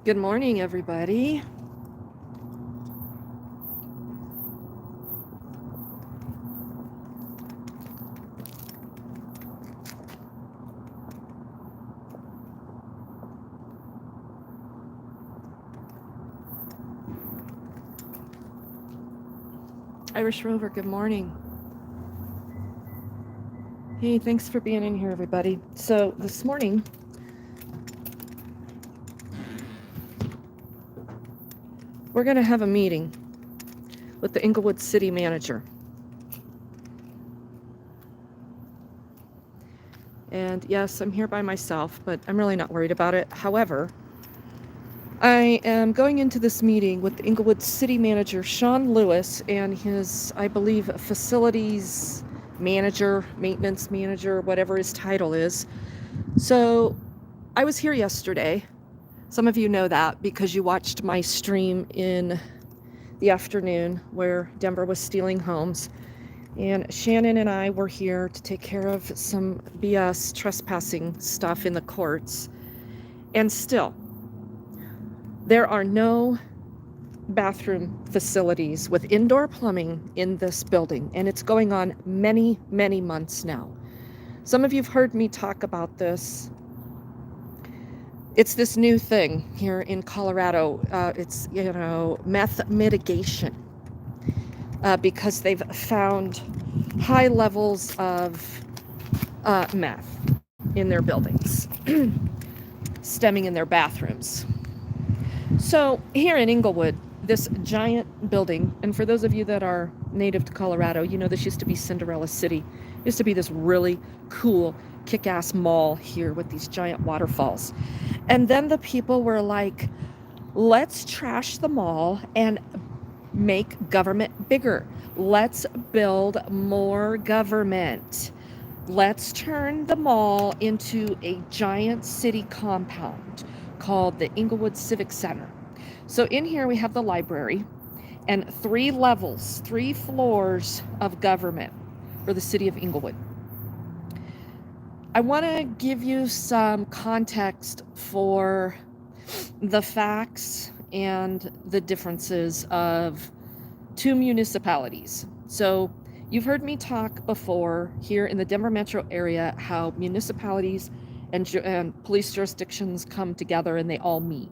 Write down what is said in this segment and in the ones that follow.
Good morning, everybody. Irish Rover, good morning. Hey, thanks for being in here, everybody. So this morning, we're going to have a meeting with the Englewood city manager. And yes, I'm here by myself, but I'm really not worried about it. However, I am going into this meeting with the Englewood city manager, Sean Lewis, and his, I believe, facilities manager, maintenance manager, whatever his title is. So I was here yesterday. Some of you know that because you watched my stream in the afternoon where Denver was stealing homes. And Shannon and I were here to take care of some BS trespassing stuff in the courts. And still, there are no bathroom facilities with indoor plumbing in this building. And it's going on many, many months now. Some of you have heard me talk about this. It's this new thing here in Colorado. It's, meth mitigation. Because they've found high levels of meth in their buildings, stemming in their bathrooms. So here in Englewood, this giant building, and for those of you that are native to Colorado, you know this used to be Cinderella City. It used to be this really cool, kick-ass mall here with these giant waterfalls. And then the people were like, let's trash the mall and make government bigger. Let's build more government. Let's turn the mall into a giant city compound called the Englewood Civic Center. So in here we have the library and 3 levels, 3 floors of government for the city of Englewood. I want to give you some context for the facts and the differences of 2 municipalities. So you've heard me talk before here in the Denver metro area how municipalities and police jurisdictions come together and they all meet.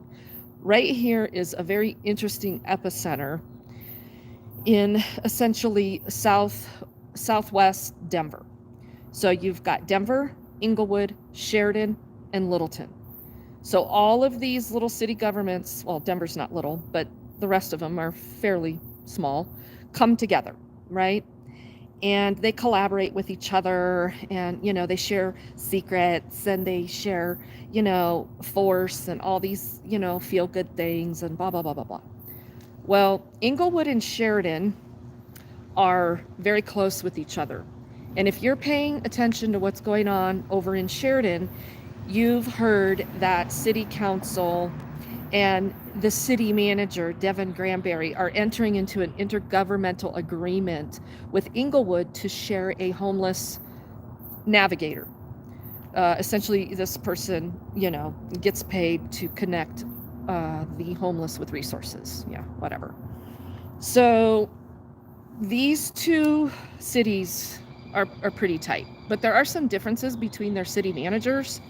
Right here is a very interesting epicenter in essentially southwest Denver. So you've got Denver, Englewood, Sheridan, and Littleton. So all of these little city governments, well, Denver's not little, but the rest of them are fairly small, come together, right? And they collaborate with each other and, they share secrets and they share, force and all these, feel-good things and blah, blah, blah, blah, blah. Well, Englewood and Sheridan are very close with each other. And if you're paying attention to what's going on over in Sheridan, you've heard that city council and the city manager, Devin Granberry, are entering into an intergovernmental agreement with Englewood to share a homeless navigator. Essentially, this person, gets paid to connect the homeless with resources. Yeah, whatever. So these 2 cities are pretty tight, but there are some differences between their city managers,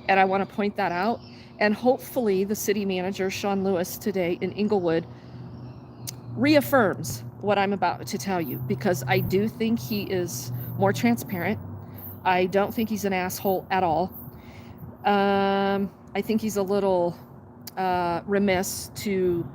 and I want to point that out. And hopefully the city manager, Sean Lewis, today in Englewood reaffirms what I'm about to tell you, because I do think he is more transparent. I don't think he's an asshole at all. I think he's a little remiss to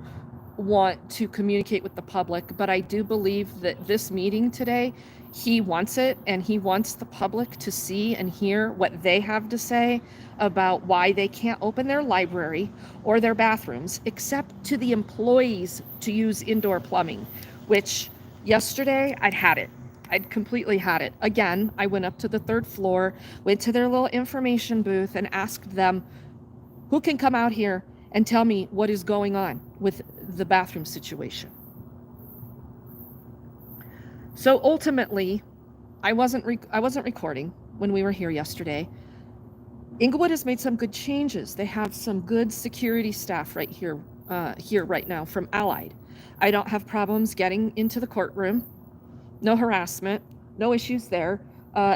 want to communicate with the public, but I do believe that this meeting today, he wants it, and he wants the public to see and hear what they have to say about why they can't open their library or their bathrooms except to the employees to use indoor plumbing, which yesterday I'd had it. I'd completely had it. Again, I went up to the 3rd floor, went to their little information booth and asked them, who can come out here and tell me what is going on with the bathroom situation? So ultimately, I wasn't recording when we were here yesterday. Englewood has made some good changes. They have some good security staff right here right now from Allied. I don't have problems getting into the courtroom. No harassment, no issues there.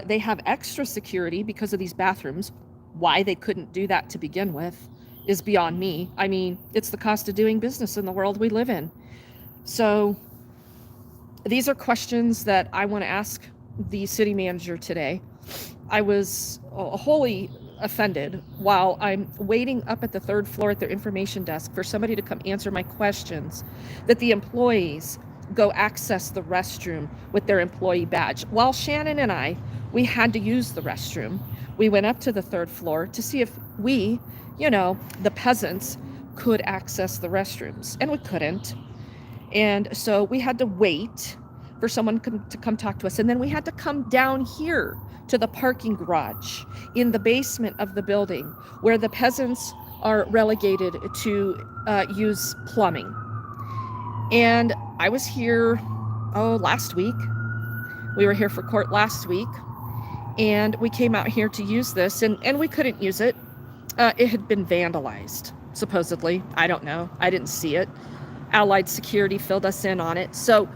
They have extra security because of these bathrooms. Why they couldn't do that to begin with is beyond me. I mean, it's the cost of doing business in the world we live in. So these are questions that I want to ask the city manager today. I was wholly offended while I'm waiting up at the third floor at their information desk for somebody to come answer my questions, that the employees go access the restroom with their employee badge. While Shannon and I, we had to use the restroom. We went up to the third floor to see if we, the peasants, could access the restrooms, and we couldn't. And so we had to wait for someone to come talk to us. And then we had to come down here to the parking garage in the basement of the building where the peasants are relegated to use plumbing. And I was here, last week. We were here for court last week. And we came out here to use this, and we couldn't use it. It had been vandalized, supposedly. I don't know. I didn't see it. Allied Security filled us in on it. So,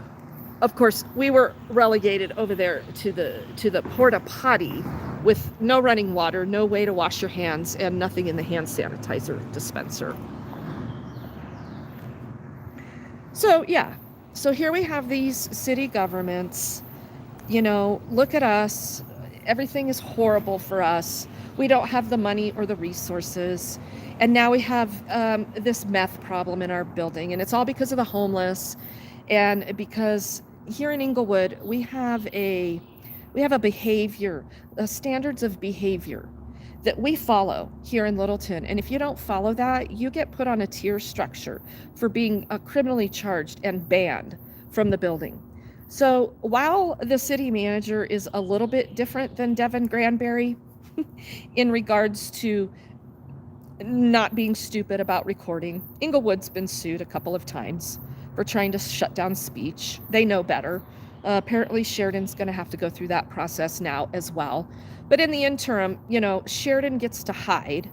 of course, we were relegated over there to the porta potty with no running water, no way to wash your hands, and nothing in the hand sanitizer dispenser. So, yeah. So here we have these city governments. Look at us. Everything is horrible for us. We don't have the money or the resources. And now we have this meth problem in our building. And it's all because of the homeless. And because here in Englewood, we have a behavior, standards of behavior that we follow here in Littleton. And if you don't follow that, you get put on a tier structure for being criminally charged and banned from the building. So while the city manager is a little bit different than Devin Granberry in regards to not being stupid about recording, Englewood's been sued a couple of times for trying to shut down speech. They know better. Apparently Sheridan's going to have to go through that process now as well. But in the interim, Sheridan gets to hide.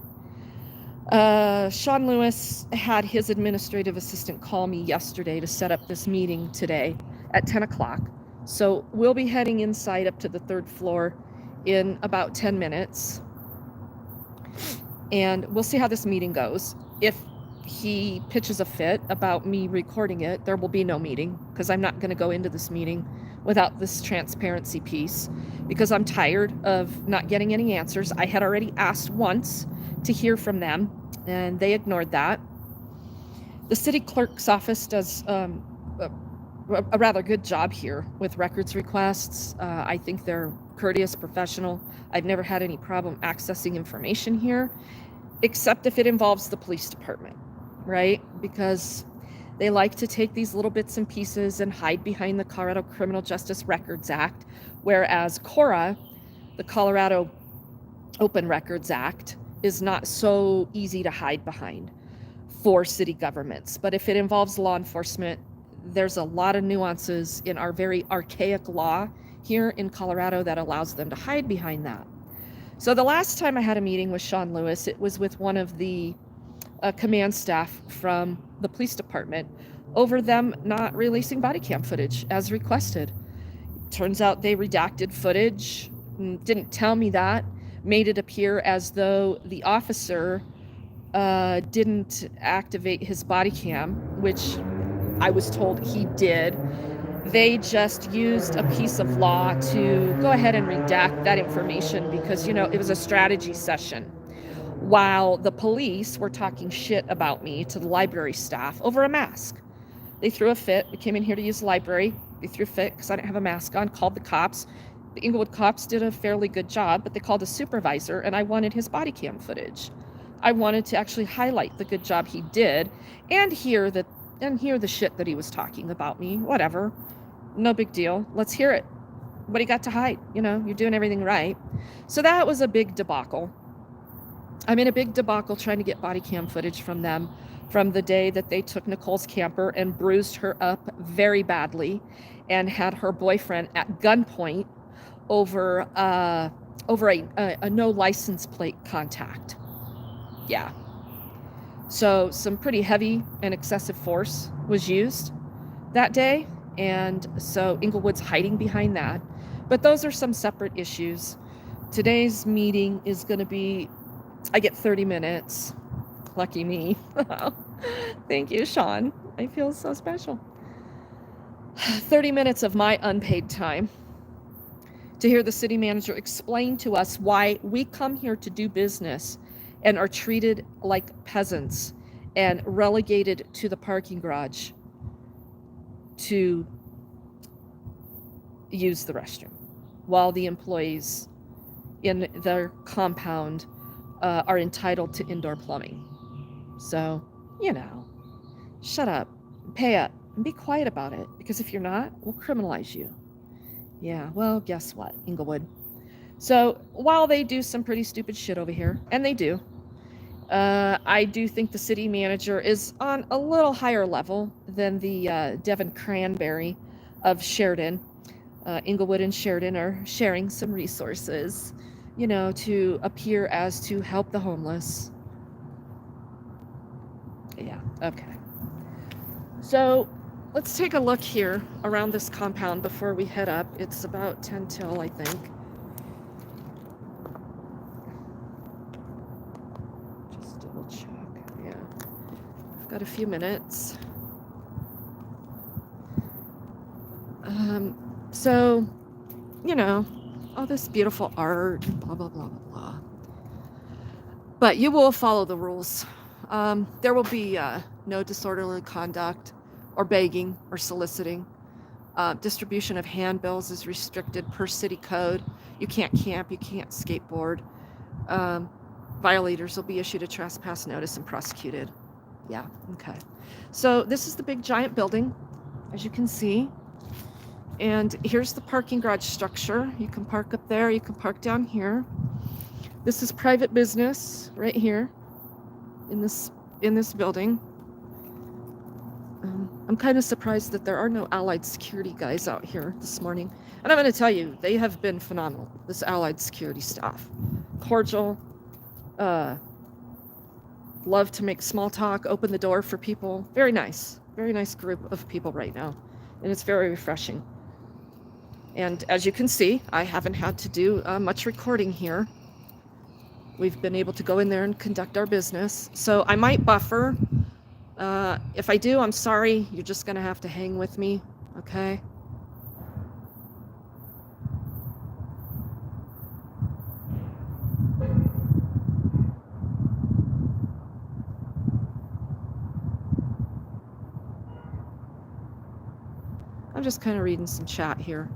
Sean Lewis had his administrative assistant call me yesterday to set up this meeting today at 10 o'clock. So we'll be heading inside up to the third floor in about 10 minutes. And we'll see how this meeting goes. If he pitches a fit about me recording it, there will be no meeting, because I'm not going to go into this meeting without this transparency piece, because I'm tired of not getting any answers. I had already asked once to hear from them, and they ignored that. The city clerk's office does a rather good job here with records requests. I think they're courteous, professional. I've never had any problem accessing information here, except if it involves the police department, right? Because they like to take these little bits and pieces and hide behind the Colorado Criminal Justice Records Act, whereas CORA, the Colorado Open Records Act, is not so easy to hide behind for city governments. But if it involves law enforcement, there's a lot of nuances in our very archaic law here in Colorado that allows them to hide behind that. So the last time I had a meeting with Sean Lewis, it was with one of the command staff from the police department over them not releasing body cam footage as requested. Turns out they redacted footage, didn't tell me that, made it appear as though the officer didn't activate his body cam, which I was told he did. They just used a piece of law to go ahead and redact that information because, it was a strategy session. While the police were talking shit about me to the library staff over a mask. They threw a fit. We came in here to use the library. They threw a fit because I didn't have a mask on, called the cops. The Englewood cops did a fairly good job, but they called a supervisor, and I wanted his body cam footage. I wanted to actually highlight the good job he did and hear the shit that he was talking about me. Whatever. No big deal. Let's hear it. What do you got to hide? You're doing everything right. So that was a big debacle. I'm in a big debacle trying to get body cam footage from them from the day that they took Nicole's camper and bruised her up very badly and had her boyfriend at gunpoint over over a no license plate contact. Yeah. So some pretty heavy and excessive force was used that day, and so Englewood's hiding behind that. But those are some separate issues. Today's meeting is going to be, I get 30 minutes. Lucky me. Thank you, Sean. I feel so special. 30 minutes of my unpaid time to hear the city manager explain to us why we come here to do business and are treated like peasants and relegated to the parking garage to use the restroom, while the employees in their compound are entitled to indoor plumbing. So, shut up, pay up, and be quiet about it, because if you're not, we'll criminalize you. Yeah, well, guess what, Englewood? So while they do some pretty stupid shit over here, and they do, I do think the city manager is on a little higher level than the Devin Cranberry of Sheridan. Englewood and Sheridan are sharing some resources, to appear as to help the homeless. Yeah, okay. So let's take a look here around this compound before we head up. It's about 10 till, I think. Just double check. Yeah, I've got a few minutes. So, all this beautiful art, blah, blah, blah, blah, blah. But you will follow the rules. There will be no disorderly conduct or begging or soliciting. Distribution of handbills is restricted per city code. You can't camp, you can't skateboard. Violators will be issued a trespass notice and prosecuted. Yeah, okay. So this is the big giant building, as you can see. And here's the parking garage structure. You can park up there, you can park down here. This is private business right here in this building. I'm kind of surprised that there are no Allied security guys out here this morning. And I'm going to tell you, they have been phenomenal, this Allied security staff. Cordial, love to make small talk, open the door for people. Very nice group of people right now. And it's very refreshing. And as you can see, I haven't had to do much recording here. We've been able to go in there and conduct our business. So I might buffer. If I do, I'm sorry. You're just going to have to hang with me, okay? I'm just kind of reading some chat here.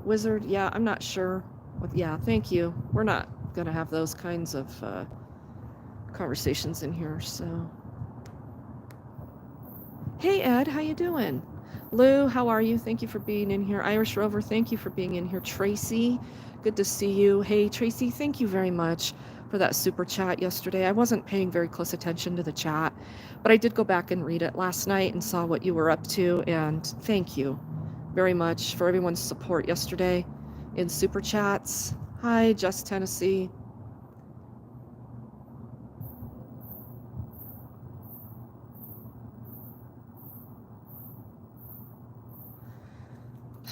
Wizard, yeah, I'm not sure. Yeah, thank you. We're not going to have those kinds of conversations in here, so. Hey, Ed, how you doing? Lou, how are you? Thank you for being in here. Irish Rover, thank you for being in here. Tracy, good to see you. Hey, Tracy, thank you very much for that super chat yesterday. I wasn't paying very close attention to the chat, but I did go back and read it last night and saw what you were up to, and thank you very much for everyone's support yesterday in super chats. Hi, Just Tennessee.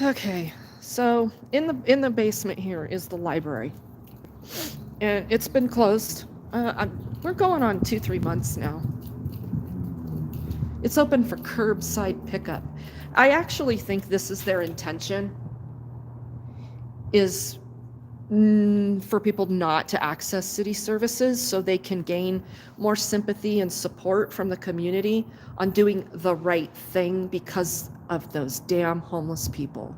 Okay, so in the basement here is the library, and it's been closed. We're going on 2-3 months now. It's open for curbside pickup. I actually think this is their intention, is for people not to access city services so they can gain more sympathy and support from the community on doing the right thing because of those damn homeless people.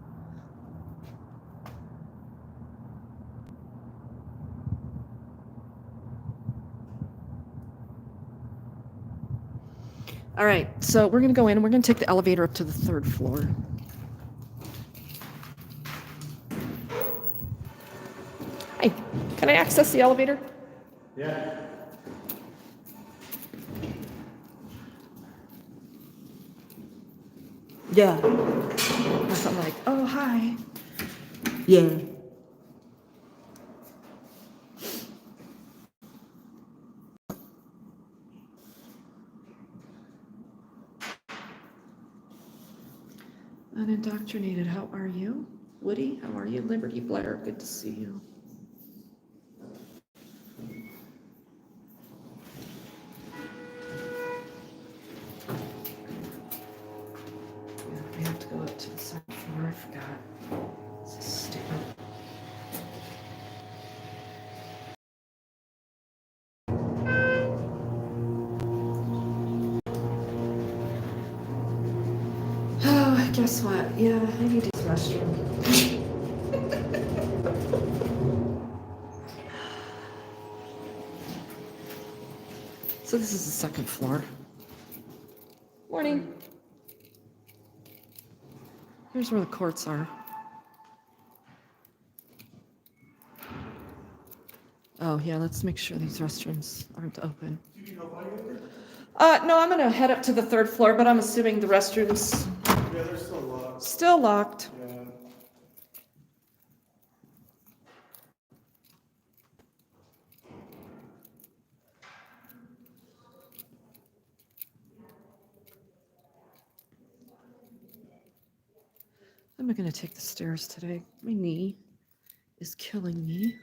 All right, so we're going to go in and we're going to take the elevator up to the 3rd floor. Hi, can I access the elevator? Yeah. Yeah. I'm like, oh, hi. Yeah. Unindoctrinated, how are you? Woody, how are you? Liberty Blair, good to see you. Yeah, I have to go up to the second floor, I forgot. This is stupid. Oh, guess what? Yeah, I need to use the restroom. So this is the second floor. Morning. Here's where the courts are. Oh, yeah, let's make sure these restrooms aren't open. No, I'm gonna head up to the third floor, but I'm assuming the restrooms. Yeah, they're still locked. Still locked. Yeah. I'm gonna take the stairs today. My knee is killing me.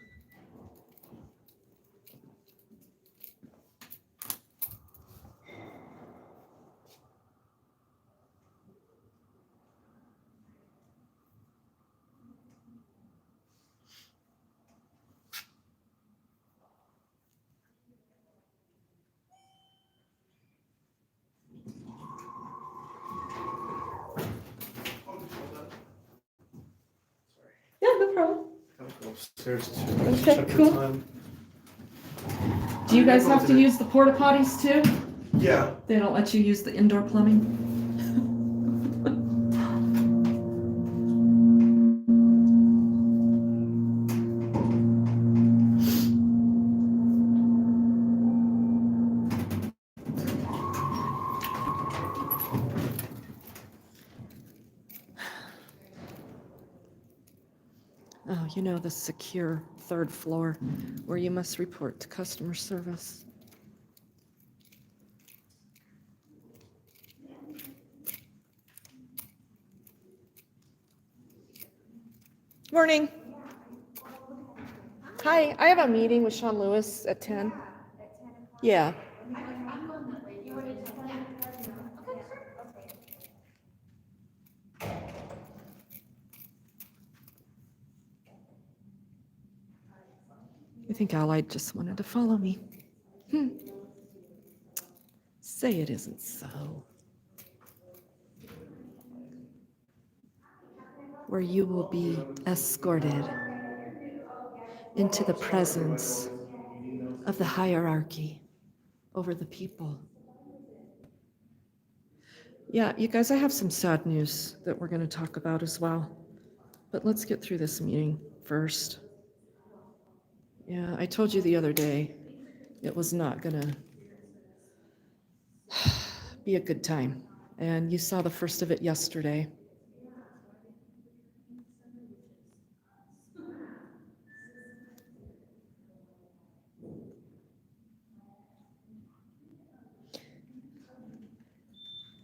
Yeah, no problem. I'll go upstairs too. Okay, Check the cool. time. Do you guys have to use the porta potties too? Yeah. They don't let you use the indoor plumbing? Oh, you know, the secure third floor where you must report to customer service. Morning. Hi, I have a meeting with Sean Lewis at 10. Yeah. I think Allied just wanted to follow me. Say it isn't so. Where you will be escorted into the presence of the hierarchy over the people. Yeah, you guys, I have some sad news that we're going to talk about as well. But let's get through this meeting first. Yeah, I told you the other day it was not going to be a good time. And you saw the first of it yesterday.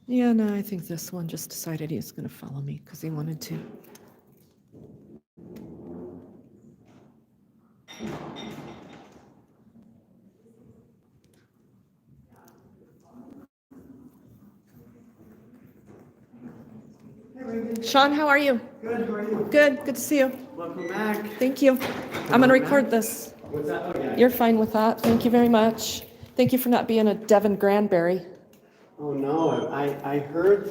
Yeah, no, I think this one just decided he was going to follow me because he wanted to. Sean, how are you? Good, how are you? Good to see you. Welcome back. Thank you. I'm going to record this. What's that? Oh, yeah. You're fine with that. Thank you very much. Thank you for not being a Devin Granberry. Oh, no, I heard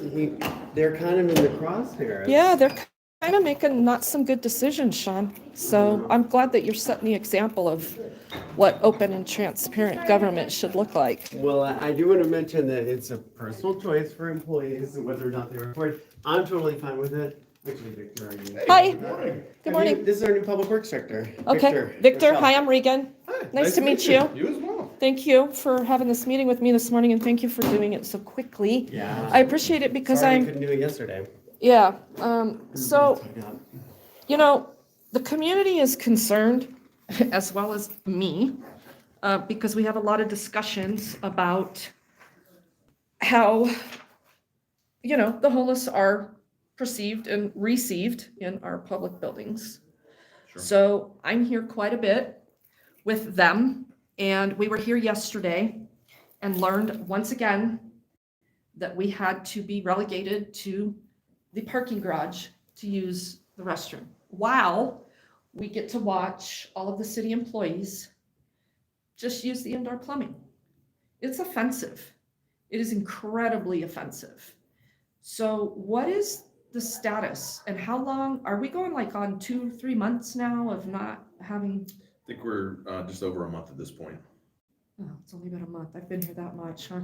they're kind of in the crosshairs. Yeah, they're kind of making not some good decisions, Sean. So I'm glad that you're setting the example of what open and transparent government should look like. Well, I do want to mention that it's a personal choice for employees whether or not they report. I'm totally fine with it. Actually, Victor, are you? Hi. Good morning. Good morning. This is our new public works director. Okay, Victor, Michelle. hi, I'm Regan. Hi, Nice to meet you. You as well. Thank you for having this meeting with me this morning, and thank you for doing it so quickly. Yeah. I appreciate it because Sorry I I'm, couldn't do it yesterday. yeah. So, you know, the community is concerned, as well as me, because we have a lot of discussions about how, you know, the homeless are perceived and received in our public buildings. Sure. So I'm here quite a bit with them, and we were here yesterday and learned once again that we had to be relegated to the parking garage to use the restroom, while we get to watch all of the city employees just use the indoor plumbing. It's offensive. It is incredibly offensive. So what is the status, and how long are we going, like on 2-3 months now of not having? I think we're just over a month at this point. Oh, it's only been a month. I've been here that much, huh?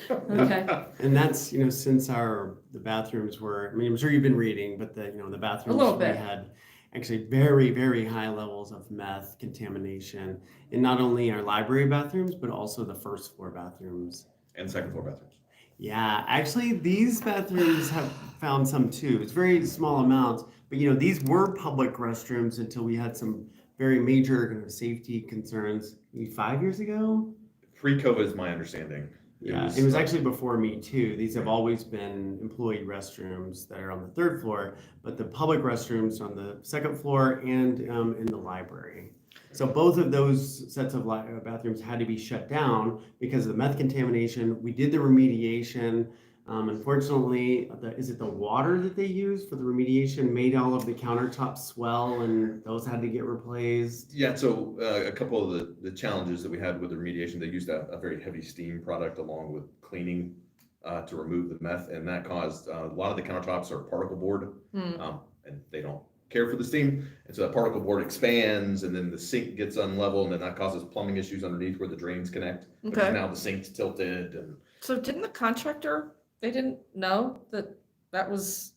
Okay. And that's, since the bathrooms were, I mean, I'm sure you've been reading, but the bathrooms. little bit. We had actually very, very high levels of meth contamination in not only our library bathrooms, but also the first floor bathrooms. And second floor bathrooms. Yeah, actually, these bathrooms have found some too. It's very small amounts, but these were public restrooms until we had some very major kind of safety concerns maybe 5 years ago. Pre-COVID is my understanding. It was actually before me too. These have always been employee restrooms that are on the third floor, but the public restrooms on the second floor and in the library. So both of those sets of bathrooms had to be shut down because of the meth contamination. We did the remediation. Unfortunately, is it the water that they used for the remediation made all of the countertops swell, and those had to get replaced? Yeah, so a couple of the challenges that we had with the remediation, they used a very heavy steam product along with cleaning to remove the meth, and that caused a lot of the countertops are particle board, and they don't care for the steam, and so that particle board expands, and then the sink gets unlevel, and then that causes plumbing issues underneath where the drains connect. Okay. Because now the sink's tilted, and So didn't the contractor, they didn't know that that was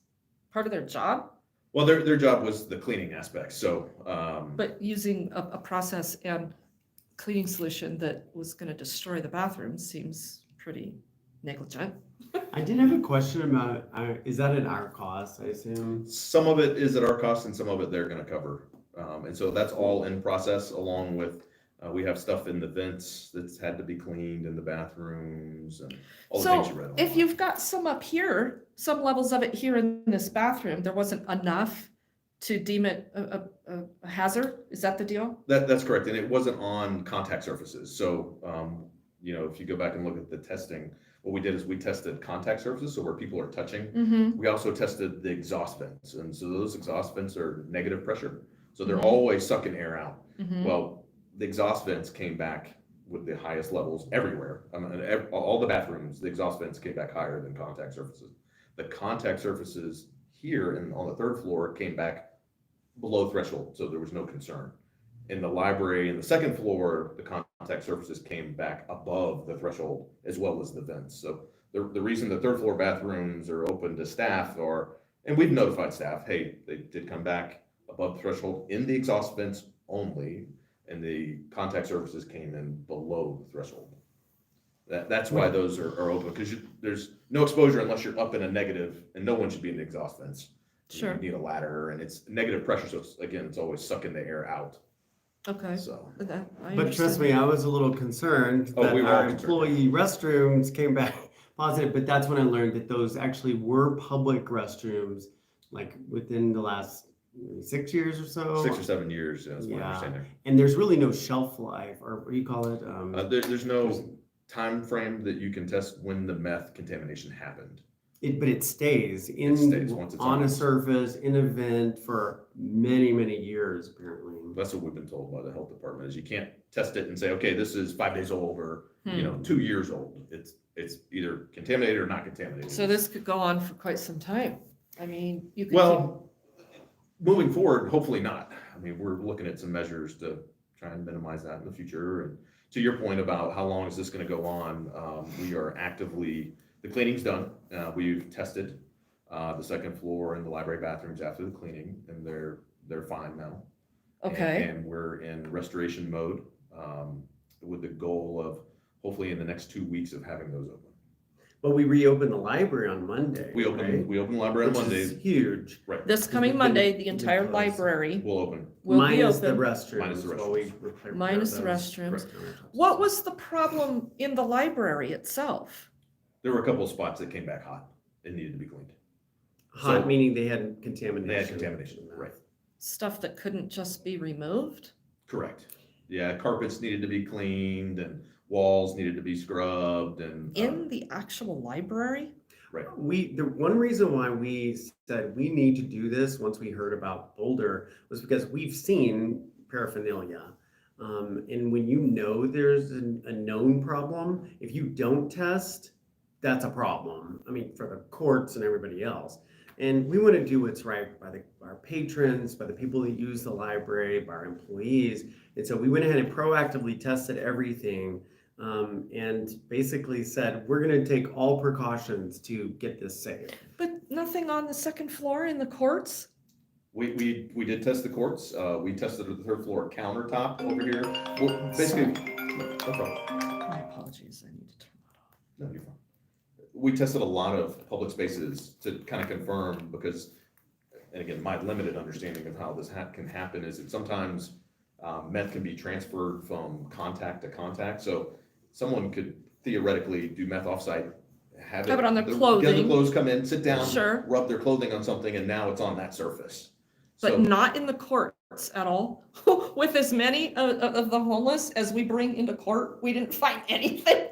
part of their job? well, their job was the cleaning aspect. So, But using a process and cleaning solution that was going to destroy the bathroom seems pretty negligent. I did have a question about, is that at our cost, I assume? some of it is at our cost, and some of it they're going to cover, and so that's all in process. Along with we have stuff in the vents that's had to be cleaned in the bathrooms and all the things you read. So if online. you've got some up here, some levels of it here in this bathroom, there wasn't enough to deem it a hazard? Is that the deal? That's correct, and it wasn't on contact surfaces. So, if you go back and look at the testing, what we did is we tested contact surfaces, so where people are touching. Mm-hmm. We also tested the exhaust vents, and so those exhaust vents are negative pressure, so they're Mhm. always sucking air out. Mm-hmm. Well, the exhaust vents came back with the highest levels everywhere. I mean, all the bathrooms, the exhaust vents came back higher than contact surfaces. The contact surfaces here and on the third floor came back below threshold, so there was no concern. In the library and the second floor, the contact surfaces came back above the threshold as well as the vents. So the reason the third floor bathrooms are open to staff and we've notified staff, hey, they did come back above the threshold in the exhaust vents only, and the contact surfaces came in below the threshold. That's why those are open, because there's no exposure unless you're up in a negative, and no one should be in the exhaust vents. Sure. You need a ladder, and it's negative pressure, so it's always sucking the air out. Okay. So But trust me, I was a little concerned Oh, that we were our all concerned. employee restrooms came back positive, but that's when I learned that those actually were public restrooms, like within the last 6 years or so. 6 or 7 years, that's my Yeah. understanding. And there's really no shelf life, or what do you call it? There's no time frame that you can test when the meth contamination happened. But it stays It stays once it's on on. a surface in a vent for many, many years, apparently. That's what we've been told by the health department, is you can't test it and say, okay, this is 5 days old or 2 years old. It's either contaminated or not contaminated. So this could go on for quite some time. I mean, you could Well, moving forward, hopefully not. I mean, we're looking at some measures to try and minimize that in the future. And to your point about how long is this going to go on, we are actively, the cleaning's done. We've tested the second floor and the library bathrooms after the cleaning, and they're fine now. Okay. And we're in restoration mode with the goal of hopefully in the next 2 weeks of having those open. But we reopened the library on Monday. We open right? the library on Which Monday. is huge. Right. This coming Monday, the entire Because- library We'll open. will be Minus the open. restrooms. Minus the while we restrooms. repair Minus the those restrooms. countertops. What was the problem in the library itself? There were a couple of spots that came back hot and needed to be cleaned. Hot, So- meaning they had contamination. They had contamination, right. Stuff that couldn't just be removed? Correct. Yeah, carpets needed to be cleaned and walls needed to be scrubbed and. In the actual library? Right. The one reason why we said we need to do this once we heard about Boulder was because we've seen paraphernalia. And when you know there's a known problem, if you don't test, that's a problem. I mean, for the courts and everybody else. And we want to do what's right by our patrons, by the people that use the library, by our employees. And so we went ahead and proactively tested everything. And basically said, we're going to take all precautions to get this safe. But nothing on the second floor in the courts? We did test the courts. We tested the third floor countertop over here. Well, basically, no problem. My apologies, I need to turn that off. No, you're fine. We tested a lot of public spaces to kind of confirm because, and again, my limited understanding of how this can happen is that sometimes meth can be transferred from contact to contact. So someone could theoretically do meth offsite, have it on their get the clothing. clothes come in, sit down, Sure. rub their clothing on something, and now it's on that surface. But So not in the courts at all. With as many of the homeless as we bring into court, we didn't find anything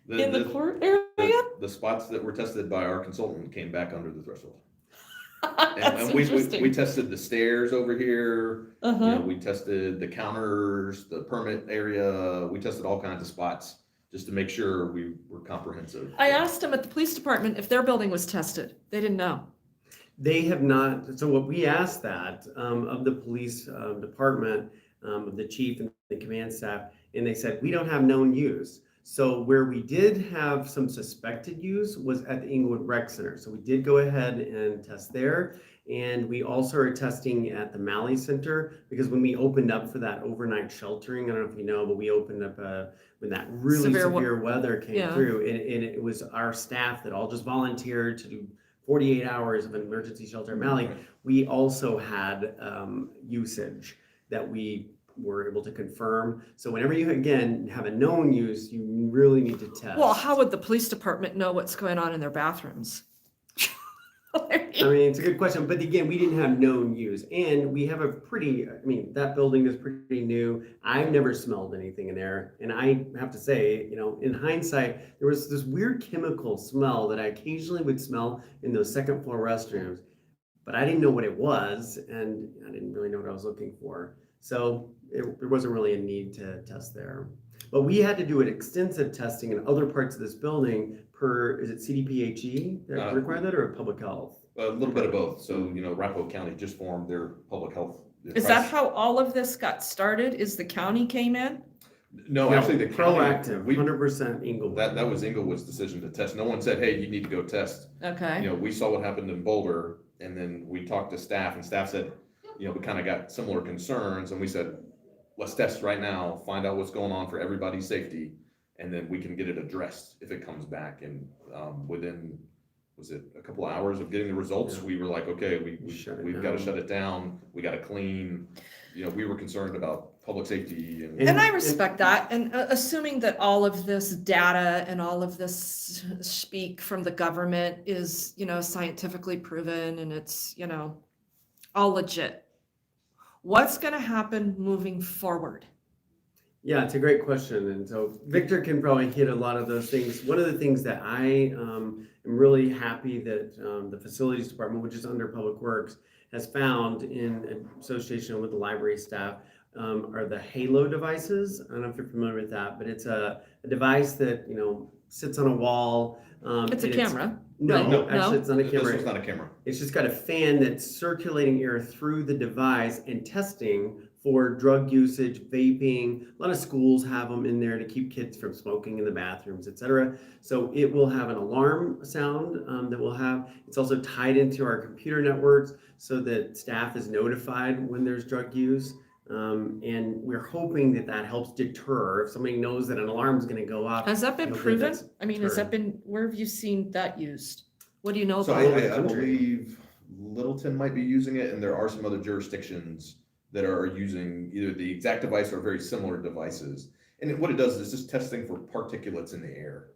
in the court area? the spots that were tested by our consultant came back under the threshold. That's And we interesting. tested the stairs over here, you know, Uh-huh. we tested the counters, the permit area, we tested all kinds of spots just to make sure we were comprehensive. I asked them at the police department if their building was tested. They didn't know. They have not, so what we asked that of the police department, of the chief and the command staff, and they said, we don't have known use. So where we did have some suspected use was at the Englewood Rec Center. So we did go ahead and test there. And we also are testing at the Malley Center because when we opened up for that overnight sheltering, I don't know if you know, but we opened up when that really severe weather came through, and it was our staff that all just volunteered to do 48 hours of an emergency shelter at Malley. We also had usage that we were able to confirm. So whenever you, again, have a known use, you really need to test. Well, how would the police department know what's going on in their bathrooms? I mean, it's a good question, but again, we didn't have known use, and we have a pretty, I mean, that building is pretty new. I've never smelled anything in there, and I have to say, you know, in hindsight, there was this weird chemical smell that I occasionally would smell in those second floor restrooms, but I didn't know what it was, and I didn't really know what I was looking for. So there wasn't really a need to test there. But we had to do an extensive testing in other parts of this building per, is it CDPHE that required that, or public health? A little bit of both. So, you know, Arapahoe County just formed their public health. Is that how all of this got started? Is the county came in? No, actually the county. Proactive, 100% Englewood. That was Englewood's decision to test. No one said, hey, you need to go test. Okay. You know, we saw what happened in Boulder, and then we talked to staff, and staff said, you know, we kind of got similar concerns, and we said, let's test right now, find out what's going on for everybody's safety, and then we can get it addressed if it comes back. And within, was it a couple of hours of getting the results, we were like, okay, we've got to shut it down. We got to clean. You know, we were concerned about public safety. And I respect that. And assuming that all of this data and all of this speak from the government is, you know, scientifically proven and it's, you know, all legit. What's going to happen moving forward? Yeah, it's a great question. And so Victor can probably hit a lot of those things. One of the things that I am really happy that the facilities department, which is under Public Works, has found in association with the library staff are the Halo devices. I don't know if you're familiar with that, but it's a device that, you know, sits on a wall. It's a camera. No, actually, it's not a camera. This one's not a camera. It's just got a fan that's circulating air through the device and testing for drug usage, vaping. A lot of schools have them in there to keep kids from smoking in the bathrooms, etc. So it will have an alarm sound that we'll have. It's also tied into our computer networks so that staff is notified when there's drug use. And we're hoping that that helps deter if somebody knows that an alarm is going to go off. Has that been hopefully proven? that's I mean, has that been, where have you seen that used? What do you know So about it? I believe Littleton might be using it, and there are some other jurisdictions that are using either the exact device or very similar devices. And what it does is it's just testing for particulates in the air.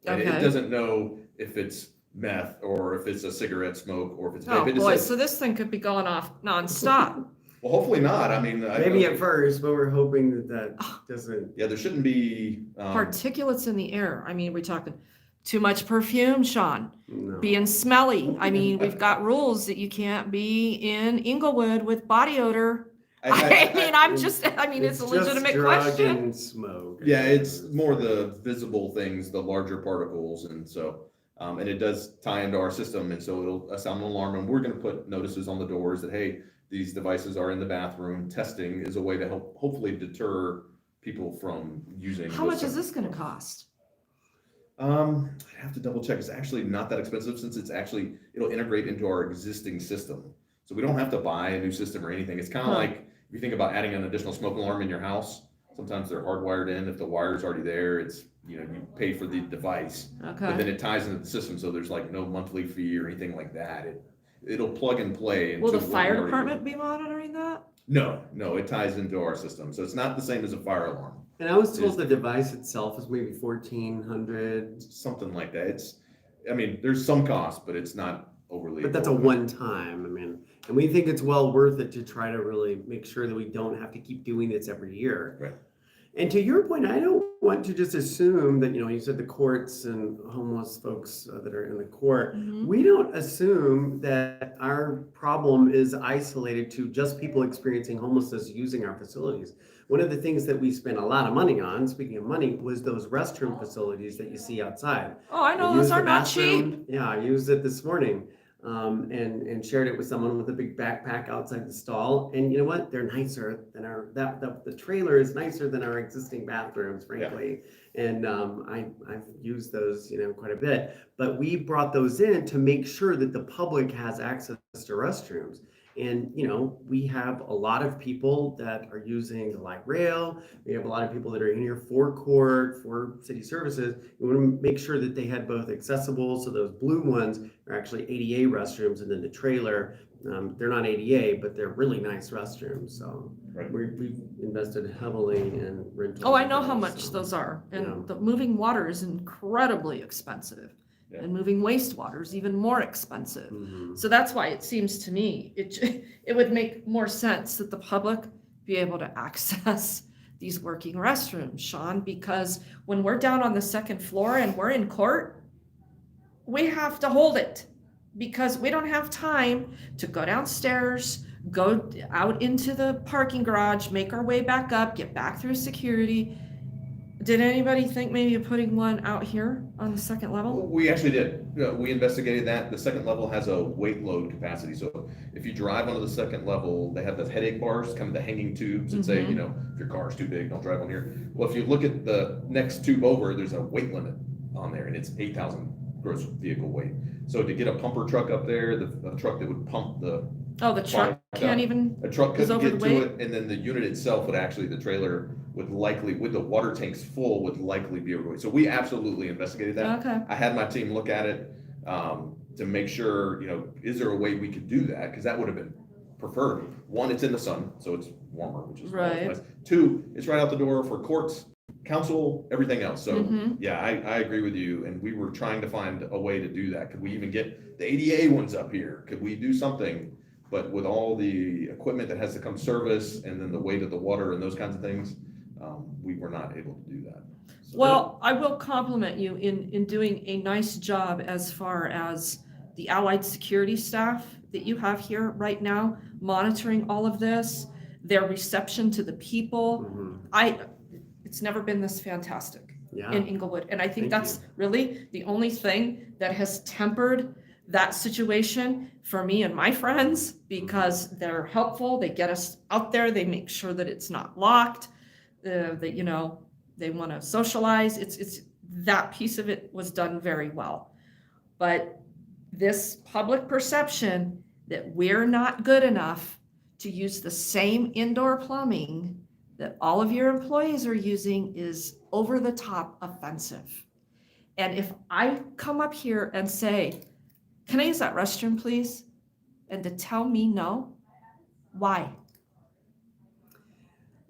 And it Okay. doesn't know if it's meth, or if it's a cigarette smoke, or if it's Oh vape. It just boy, says- so this thing could be going off nonstop. well, hopefully not. I mean, Maybe at first, but we're hoping that that doesn't. yeah, there shouldn't be. Particulates in the air. I mean, we're talking too much perfume, Sean. No. Being smelly. I mean, we've got rules that you can't be in Englewood with body odor. I mean, it's a legitimate just drug question. and smoke. Yeah, it's more the visible things, the larger particles, and so, and it does tie into our system, and so it'll sound an alarm, and we're gonna put notices on the doors that, hey, these devices are in the bathroom. Testing is a way to help, hopefully deter people from using. How much is this gonna cost? I have to double check. It's actually not that expensive since it'll integrate into our existing system. So we don't have to buy a new system or anything. It's kind of like, if you think about adding an additional smoke alarm in your house, sometimes they're hardwired in. If the wire's already there, it's, you pay for the device, but then Okay. it ties into the system. So there's like no monthly fee or anything like that. It'll plug and play. Will the into what we fire already do. department be monitoring that? No, it ties into our system. So it's not the same as a fire alarm. And I was told the device itself is maybe 1,400, Something like that. I mean, there's some cost, but it's not overly. but that's a one-time. I mean, and we think it's well worth it to try to really make sure that we don't have to keep doing this every year. Right. And to your point, I don't want to just assume that, you said the courts and homeless folks that are in the court. Mhm. We don't assume that our problem is isolated to just people experiencing homelessness using our facilities. One of the things that we spent a lot of money on, speaking of money, was those restroom facilities that you see outside. Oh, I know, I those used are the not bathroom. cheap. Yeah, I used it this morning, and shared it with someone with a big backpack outside the stall. And you know what? They're nicer than the trailer is nicer than our existing bathrooms, frankly. And I've used those, quite a bit. But we brought those in to make sure that the public has access to restrooms. And, we have a lot of people that are using the light rail. We have a lot of people that are in here for court, for city services. We want to make sure that they had both accessible. So those blue ones are actually ADA restrooms, and then the trailer, they're not ADA, but they're really nice restrooms. So Right. we've invested heavily in rentals. Oh, I know of how those, much so. those are. Yeah. And the moving water is incredibly expensive. Yeah. And moving wastewater is even more expensive. Mhm. So that's why it seems to me, it would make more sense that the public be able to access these working restrooms, Sean, because when we're down on the second floor and we're in court, we have to hold it because we don't have time to go downstairs, go out into the parking garage, make our way back up, get back through security. Did anybody think maybe of putting one out here on the second level? We actually did. We investigated that. The second level has a weight load capacity. So if you drive onto the second level, they have the headache bars, kind of the hanging tubes that say, Mhm. if your car's too big, don't drive on here. Well, if you look at the next tube over, there's a weight limit on there, and it's 8,000 gross vehicle weight. So to get a pumper truck up there, the truck that would pump Oh, the truck can't even, a truck Goes couldn't over get the to weight? it, and then the unit itself would actually, the trailer would likely, with the water tanks full, would likely be overweight. So we absolutely investigated that. okay. I had my team look at it to make sure, is there a way we could do that? Because that would have been preferred. One, it's in the sun, so it's warmer, which is always Right. nice. Two, it's right out the door for courts, council, everything else. So Mhm. yeah, I agree with you. And we were trying to find a way to do that. Could we even get the ADA ones up here? Could we do something? But with all the equipment that has to come service and then the weight of the water and those kinds of things, we were not able to do that. So- Well, I will compliment you in doing a nice job as far as the allied security staff that you have here right now, monitoring all of this, their reception to the people. Mhm. It's never been this fantastic Yeah. in Englewood. And I think Thank that's really the only thing that has tempered that situation for me and my friends, because they're helpful, they get us out there, they make sure that it's not locked, that, they want to socialize. It's that piece of it was done very well. But this public perception that we're not good enough to use the same indoor plumbing that all of your employees are using is over the top offensive. And if I come up here and say, can I use that restroom, please? And to tell me no, why?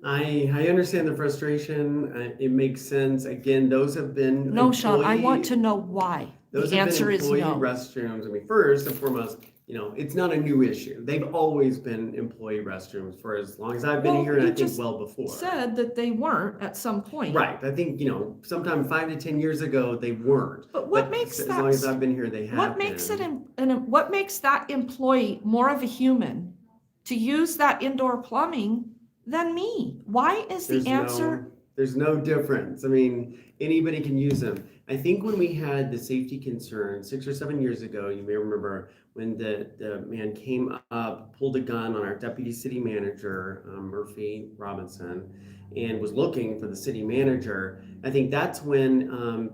I understand the frustration. It makes sense. Again, those have been No, Sean, I want employee- to know why. Those The have answer been is employee no. restrooms. I mean, first and foremost, it's not a new issue. They've always been employee restrooms for as long as I've been Well, here, and you I think just well before. Said that they weren't at some point. Right. I think, sometime 5 to 10 years ago, they weren't. But what makes as that? long as I've been here, they have What makes been. what makes that employee more of a human to use that indoor plumbing than me? Why is the answer? There's no difference. I mean, anybody can use them. I think when we had the safety concern 6 or 7 years ago, you may remember when the man came up, pulled a gun on our deputy city manager, Murphy Robinson, and was looking for the city manager. I think that's when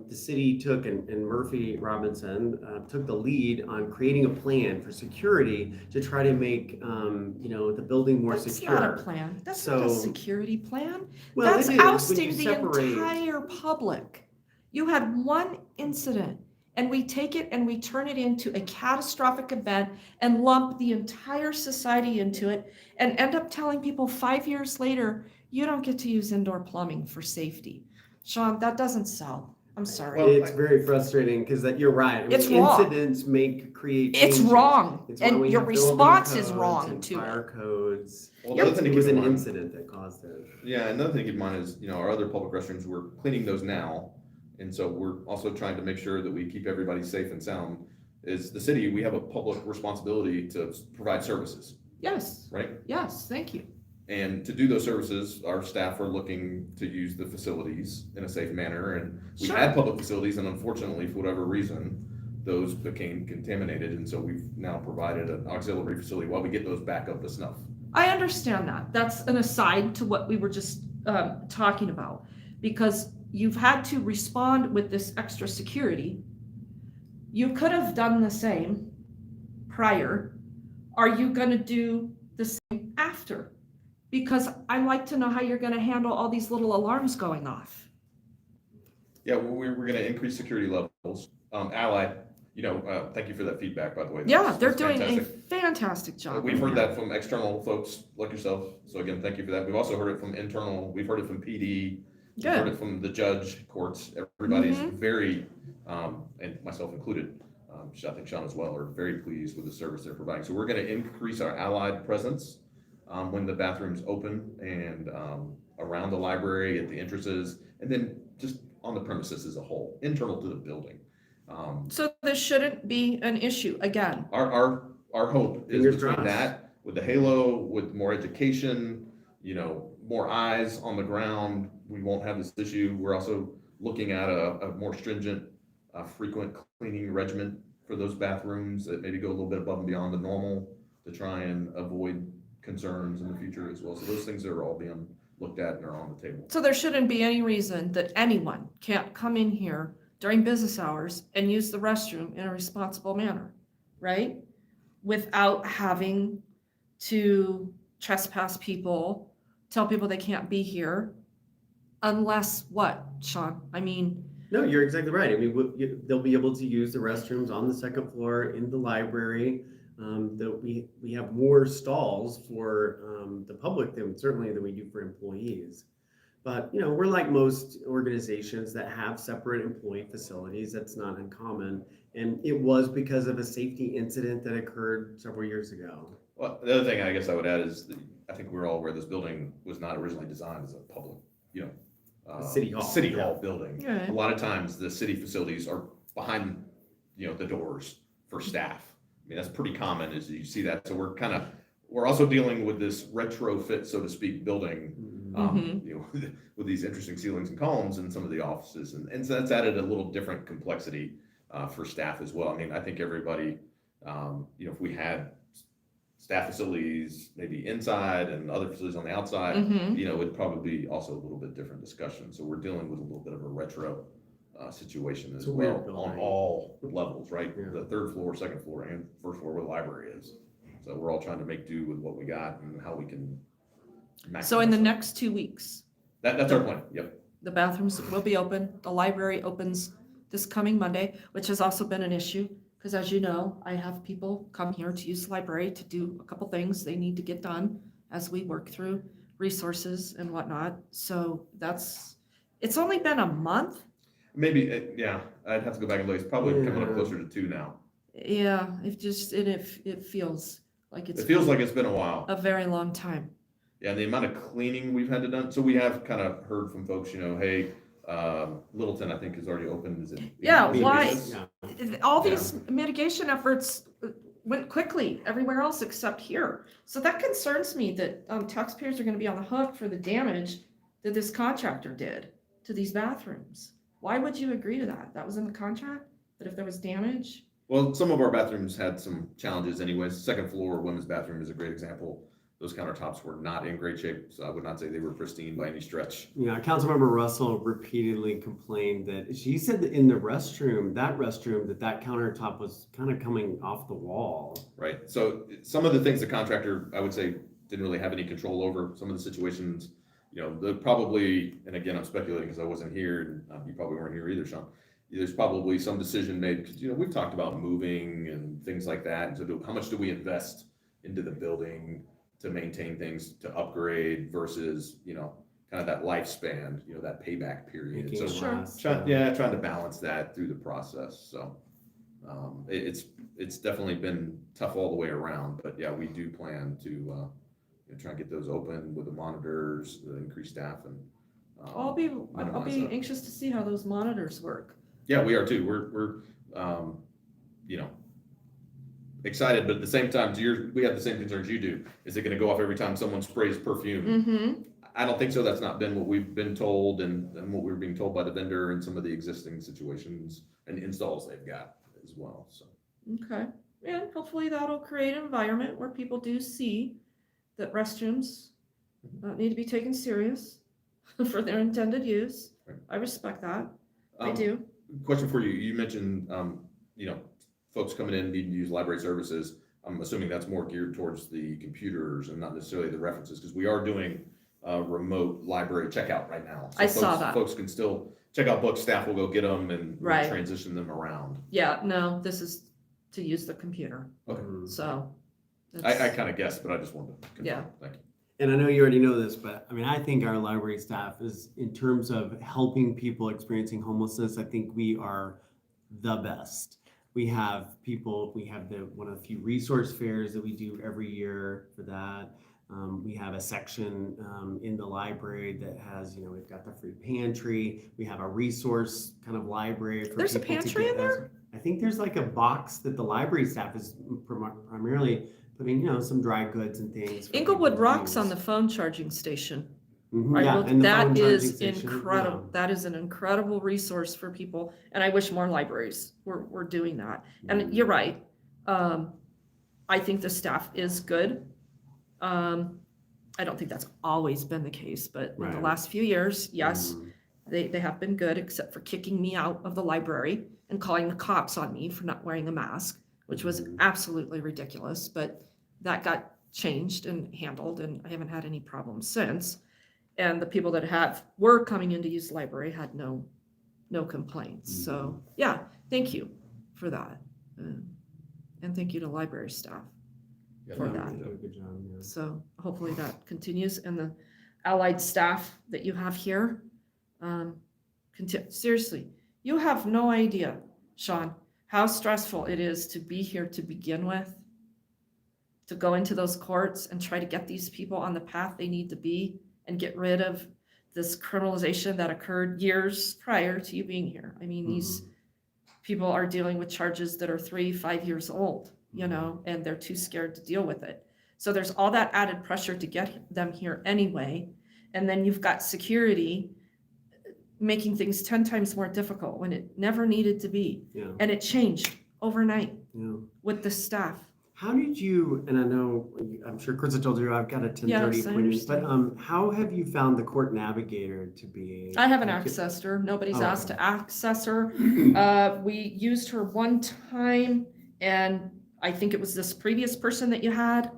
the city took, and Murphy Robinson took the lead on creating a plan for security to try to make, the building more That's secure. not a plan. That's not a So- security plan. Well, That's it is when ousting you the separate. entire public. You had one incident, and we take it and we turn it into a catastrophic event and lump the entire society into it and end up telling people 5 years later, you don't get to use indoor plumbing for safety. Sean, that doesn't sell. I'm sorry. Well, It's very frustrating because you're right. I mean, It's wrong. incidents create It's changes. wrong. It's why And we your have building response is codes wrong and to fire it. codes. Well, the other thing to It keep was in an mind- incident that caused it. Yeah, another thing to keep in mind is, our other public restrooms, we're cleaning those now. And so we're also trying to make sure that we keep everybody safe and sound. Is the city, we have a public responsibility to provide services, Yes, right? yes, thank you. And to do those services, our staff are looking to use the facilities in a safe manner. And we Sure. had public facilities, and unfortunately, for whatever reason, those became contaminated. And so we've now provided an auxiliary facility while we get those back up to snuff. I understand that. That's an aside to what we were just talking about, because you've had to respond with this extra security. You could have done the same prior. Are you going to do the same after? Because I like to know how you're going to handle all these little alarms going off. Yeah, we're going to increase security levels. Allied, thank you for that feedback, by the way. Yeah, That's they're doing fantastic. a fantastic job. We've heard that from external folks like yourself. So again, thank you for that. We've also heard it from internal. We've heard it from PD. We've heard Good. it from the judge, courts. Everybody's Mhm. very, and myself included, I think Sean as well, are very pleased with the service they're providing. So we're going to increase our allied presence when the bathrooms open and around the library, at the entrances, and then just on the premises as a whole, internal to the building. So this shouldn't be an issue again. Our hope is Fingers between crossed. that, with the halo, with more education, more eyes on the ground, we won't have this issue. We're also looking at a more stringent, frequent cleaning regimen for those bathrooms that maybe go a little bit above and beyond the normal to try and avoid concerns in the future as well. So those things are all being looked at and are on the table. So there shouldn't be any reason that anyone can't come in here during business hours and use the restroom in a responsible manner, right? Without having to trespass people, tell people they can't be here, unless what, Sean? I mean, No, you're exactly right. I mean, they'll be able to use the restrooms on the second floor in the library. We have more stalls for the public than we do for employees. But, we're like most organizations that have separate employee facilities. That's not uncommon. And it was because of a safety incident that occurred several years ago. Well, the other thing I guess I would add is that I think we're all aware this building was not originally designed as a public, City hall, City yeah. hall building. Yeah. A lot of times the city facilities are behind, the doors for staff. I mean, that's pretty common as you see that. So we're also dealing with this retrofit, so to speak, building, with these interesting ceilings and columns in some of the offices. And so that's added a little different complexity for staff as well. I mean, I think everybody, if we had staff facilities maybe inside and other facilities on the outside, mhm. it'd probably be also a little bit different discussion. So we're dealing with a little bit of a retro situation as It's a weird well on building. all levels, right? Yeah. The third floor, second floor, and first floor where the library is. So we're all trying to make do with what we got and how we can So in the maximize it. next 2 weeks, That's our plan, yep. the bathrooms will be open. The library opens this coming Monday, which has also been an issue. Because as you know, I have people come here to use the library to do a couple things they need to get done as we work through resources and whatnot. So it's only been a month. Maybe, yeah, I'd have to go back and look. It's probably coming up closer to 2 now. Yeah, it feels like It feels like it's been a while. a very long time. Yeah, and the amount of cleaning we've had to done. So we have kind of heard from folks, hey, Littleton, I think, is already open. Is it? Yeah, Being why? business? All these mitigation efforts went quickly everywhere else except here. So that concerns me that taxpayers are going to be on the hook for the damage that this contractor did to these bathrooms. Why would you agree to that? That was in the contract, that if there was damage? Well, some of our bathrooms had some challenges anyways. Second floor women's bathroom is a great example. Those countertops were not in great shape, so I would not say they were pristine by any stretch. Yeah, Councilmember Russell repeatedly complained that she said that in the restroom, that countertop was kind of coming off the wall. Right. So some of the things the contractor, I would say, didn't really have any control over. Some of the situations, they're probably, and again, I'm speculating because I wasn't here, and you probably weren't here either, Sean. There's probably some decision made because we've talked about moving and things like that. And so, how much do we invest into the building to maintain things, to upgrade versus kind of that lifespan, that payback period. So trying to balance that through the process. So it's definitely been tough all the way around. But yeah, we do plan to try and get those open with the monitors, the increased staff, and I'll be anxious to see how those monitors work. Yeah, we are too. We're excited, but at the same time, we have the same concerns you do. Is it going to go off every time someone sprays perfume? Mm-hmm. I don't think so. That's not been what we've been told and what we were being told by the vendor and some of the existing situations and installs they've got as well. So okay, and hopefully that'll create an environment where people do see that restrooms need to be taken serious for their intended use. Right. I respect that. I do. Question for you. You mentioned, folks coming in needing to use library services. I'm assuming that's more geared towards the computers and not necessarily the references, because we are doing remote library checkout right now. So saw that. Folks can still check out books. Staff will go get them and right. transition them around. Yeah, no, this is to use the computer. Okay. So I kind of guessed, but I just wanted to confirm. Yeah. Thank you. And I know you already know this, but I think our library staff is, in terms of helping people experiencing homelessness, I think we are the best. We have one of the few resource fairs that we do every year for that. We have a section in the library that has, we've got the free pantry. We have a resource kind of library for There's people a pantry in there? I think there's like a box that the library staff is primarily putting, some dry goods and things. Englewood rocks on the phone charging station. Mm-hmm, and that is incredible. Yeah. That is an incredible resource for people. And I wish more libraries were doing that. And you're right. I think the staff is good. I don't think that's always been the case, but in the last few years, yes, they have been good, except for kicking me out of the library and calling the cops on me for not wearing a mask, which was absolutely ridiculous. But that got changed and handled, and I haven't had any problems since. And the people that were coming in to use the library had no complaints. So yeah, thank you for that. And thank you to library staff for that. Good job, yeah. So hopefully that continues, and the allied staff that you have here, seriously, you have no idea, Sean, how stressful it is to be here to begin with, to go into those courts and try to get these people on the path they need to be and get rid of this criminalization that occurred years prior to you being here. I mean, these people are dealing with charges that are 3-5 years old, and they're too scared to deal with it. So there's all that added pressure to get them here anyway. And then you've got security making things 10 times more difficult when it never needed to be. Yeah. And it changed overnight with the staff. How did you, and I know, I'm sure Chris told you I've got a 10:30 appointment, but how have you found the court navigator to be? I haven't accessed her. Nobody's asked to access her. We used her one time, and I think it was this previous person that you had,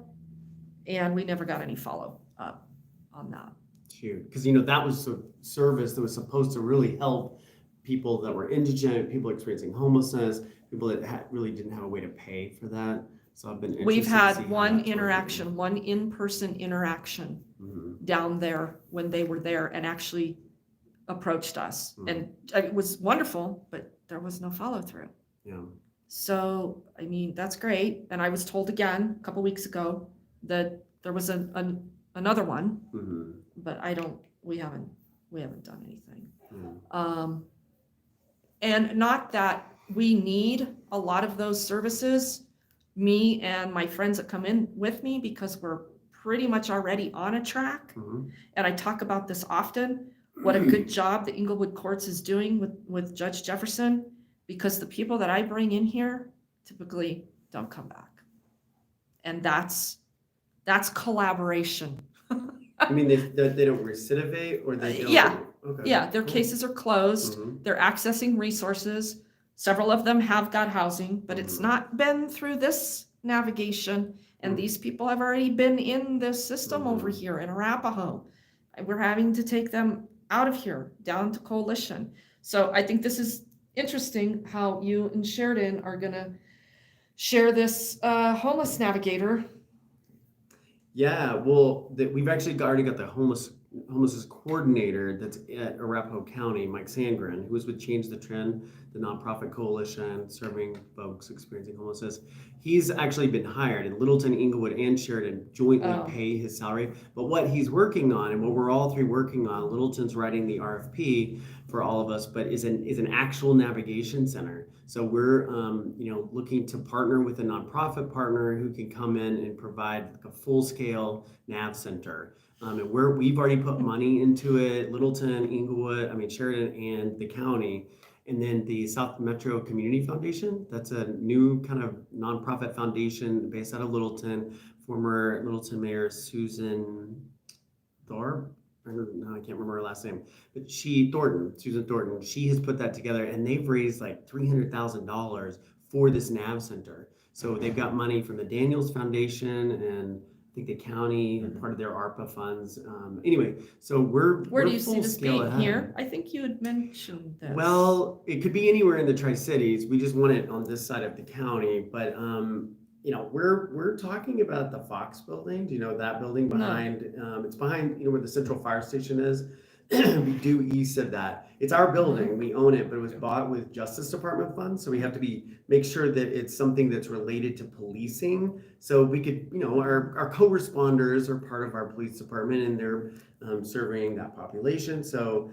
and we never got any follow up on that. Shoot, because that was a service that was supposed to really help people that were indigent, people experiencing homelessness, people that really didn't have a way to pay for that. So I've been. We've had one interaction, one in-person interaction down there when they were there, and actually approached us, Mm. and it was wonderful, but there was no follow through. Yeah. So, I mean, that's great. And I was told again a couple weeks ago that there was another one, Mm-hmm. but we haven't done anything. Mm. And not that we need a lot of those services, me and my friends that come in with me, because we're pretty much already on a track. Mm-hmm. And I talk about this often, what a good job the Englewood Courts is doing with Judge Jefferson, because the people that I bring in here typically don't come back. And that's collaboration. I mean, they don't recidivate, or they don't? Yeah. Okay. Yeah, their Cool. cases are closed. Mhm. They're accessing resources. Several of them have got housing, but it's Mhm. not been through this navigation. And Mhm. these people have already been in this system over Mhm. here in Arapahoe. And we're having to take them out of here, down to Coalition. So I think this is interesting how you and Sheridan are gonna share this homeless navigator. Yeah, well, we've actually already got the homelessness coordinator that's at Arapahoe County, Mike Sangren, who was with Change the Trend, the nonprofit coalition serving folks experiencing homelessness. He's actually been hired, and Littleton, Englewood, and Sheridan jointly Oh. pay his salary. But what he's working on, and what we're all three working on, Littleton's writing the RFP for all of us, but is an actual navigation center. So we're looking to partner with a nonprofit partner who can come in and provide like a full-scale nav center. And we've already put money into it. Littleton, Sheridan, and the county. And then the South Metro Community Foundation, that's a new kind of nonprofit foundation based out of Littleton. Former Littleton Mayor Susan Thorpe, I can't remember her last name, but Susan Thornton, she has put that together, and they've raised like $300,000 for this NAV center. So they've got money from the Daniels Foundation and I think the county and part of their ARPA funds. Anyway, so Where we're do you see full this scale being? ahead. Here? I think you had mentioned this. Well, it could be anywhere in the Tri-Cities. We just want it on this side of the county, but we're talking about the Fox building. Do you know that building behind? It's behind where the Central Fire Station is. We due east of that. It's our building. We own it, but it was bought with Justice Department funds, so we have to make sure that it's something that's related to policing. So we could, our co-responders are part of our police department, and they're serving that population. So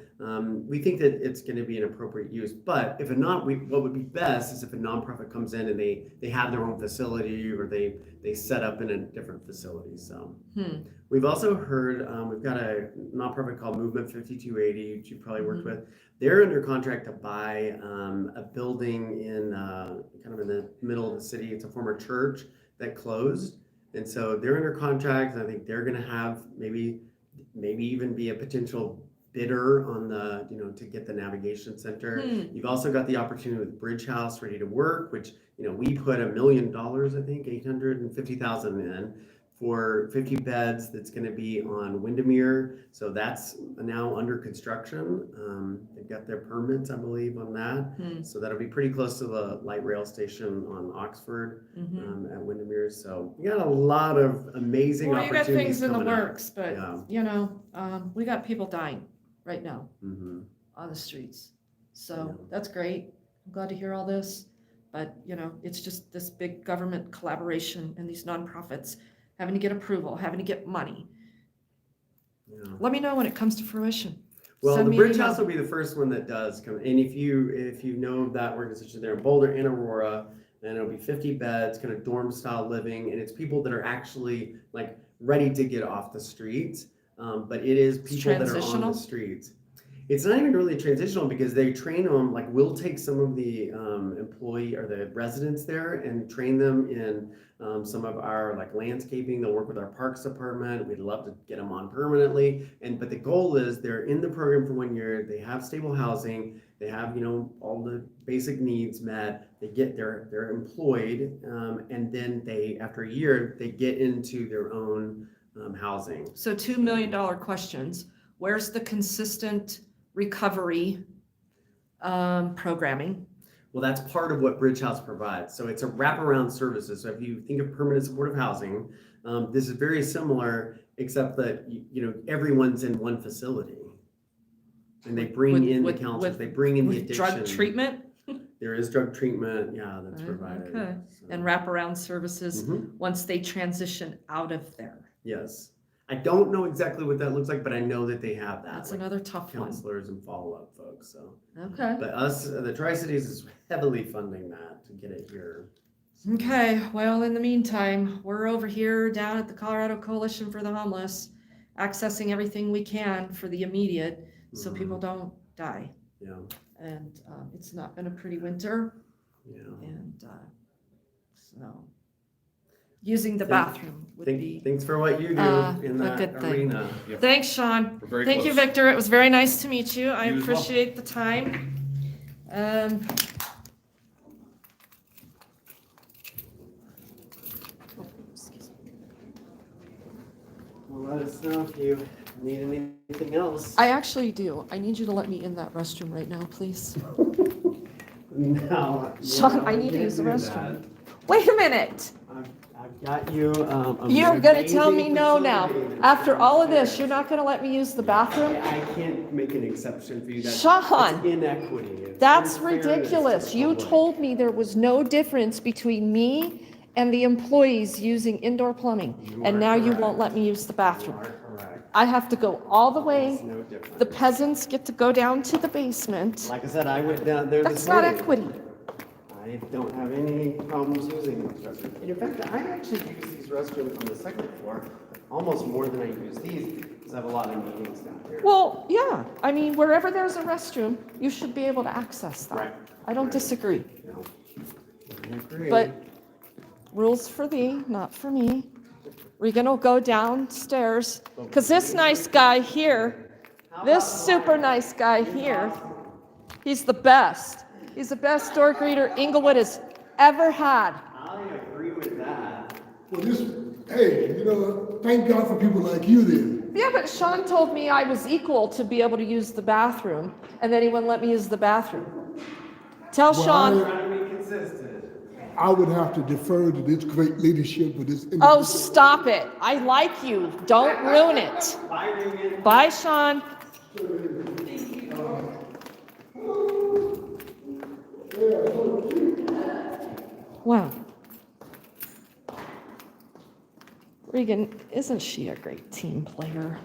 we think that it's going to be an appropriate use. But if what would be best is if a nonprofit comes in and they have their own facility, or they set up in a different facility. So we've also heard we've got a nonprofit called Movement 5280, which you probably worked with. They're under contract to buy a building in kind of in the middle of the city. It's a former church that closed, and so they're under contract. And I think they're going to have maybe even be a potential bidder on the to get the navigation center. You've also got the opportunity with Bridge House Ready to Work, which we put $1 million, I think $850,000 in for 50 beds. That's going to be on Windermere. So that's now under construction. They've got their permits, I believe, on that. So that'll be pretty close to the light rail station on Oxford at Windermere. So we got a lot of amazing opportunities. You got things in the coming up. works, but we got people dying right now on the streets. So that's great. I'm glad to hear all this. But it's just this big government collaboration and these nonprofits having to get approval, having to get money. Let me know when it comes to fruition. Well, the Bridge House will be the first one that does come. And if you know that organization there in Boulder and Aurora, then it'll be 50 beds, kind of dorm style living, and it's people that are actually like ready to get off the streets. But it is people that are on the streets. It's not even really transitional because they train them, like we'll take some of the employee or the residents there and train them in some of our like landscaping. They'll work with our parks department. We'd love to get them on permanently. But the goal is they're in the program for 1 year. They have stable housing. They have, all the basic needs met. They're employed. And then after a year, they get into their own housing. So $2 million questions. Where's the consistent recovery programming? Well, that's part of what Bridge House provides. So it's a wraparound services. So if you think of permanent supportive housing, this is very similar, except that everyone's in one facility. And they bring in the with- counselors, they bring in the with addiction. drug treatment There is drug treatment, yeah, that's Oh, provided. okay. so. and wraparound services Mhm. once they transition out of there. Yes. I don't know exactly what that looks like, but I know that they have that. That's like another tough one. counselors and follow-up folks, so. Okay. But us, the Tri-Cities is heavily funding that to get it here. So, Okay, well, in the meantime, we're over here down at the Colorado Coalition for the Homeless, accessing everything we can for the immediate, so Mhm. people don't die. Yeah, And it's not been a pretty winter, yeah. and so using the Thank- bathroom would be. Thanks for what you do in a that good thing. arena. Thanks, Sean. We're very Thank you, close. Victor. It was very nice to meet you. I You as well. appreciate the time. Excuse me. Well, let us know if you need anything else. I actually do. I need you to let me in that restroom right now, please. No. Sean, I you need to can't use the do restroom. that. Wait a minute. I've got you. You're gonna tell me no now. After all of this, you're not gonna let me use the bathroom? I can't make an exception for you. That's Sean, inequity. It's That's unfairness to ridiculous. the You public. told me there was no difference between me and the employees using indoor plumbing, You and are now you correct. won't let me use the You bathroom. are correct. I have to go all the way. It's no different. The peasants get to go down to the basement. Like I said, I went down there That's this not morning. equity. I don't have any problems using these restrooms. And in fact, I actually use these restrooms on the second floor almost more than I use these because I have a lot of meetings down here. Well, yeah, I mean, wherever there's a restroom, you should be able to access that. Right. I don't Right. disagree, No, I agree. but rules for thee, not for me. We're gonna go downstairs, because this nice guy here, this super nice guy here, he's the best. He's the best door greeter Englewood has ever had. I agree with that. Well, hey, thank God for people like you then. Yeah, but Sean told me I was equal to be able to use the bathroom, and then he wouldn't let me use the bathroom. Tell Well, Sean, Trying to be consistent. I would have to defer to this great leadership with this. oh, stop it. I like you. Don't ruin it. Bye, Reagan. Bye, Sean. Wow. Regan, isn't she a great team player?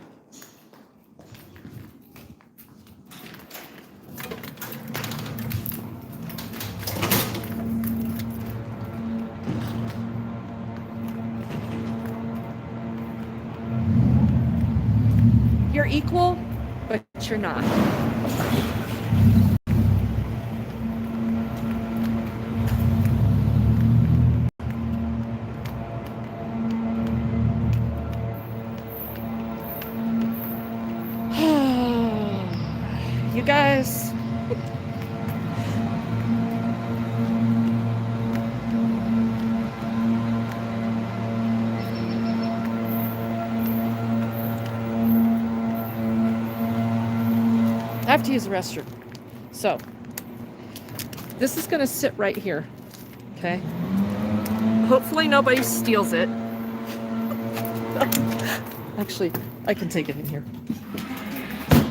You're equal, but you're not. You guys. I have to use the restroom. So, this is gonna sit right here, okay? Hopefully nobody steals it. Actually, I can take it in here.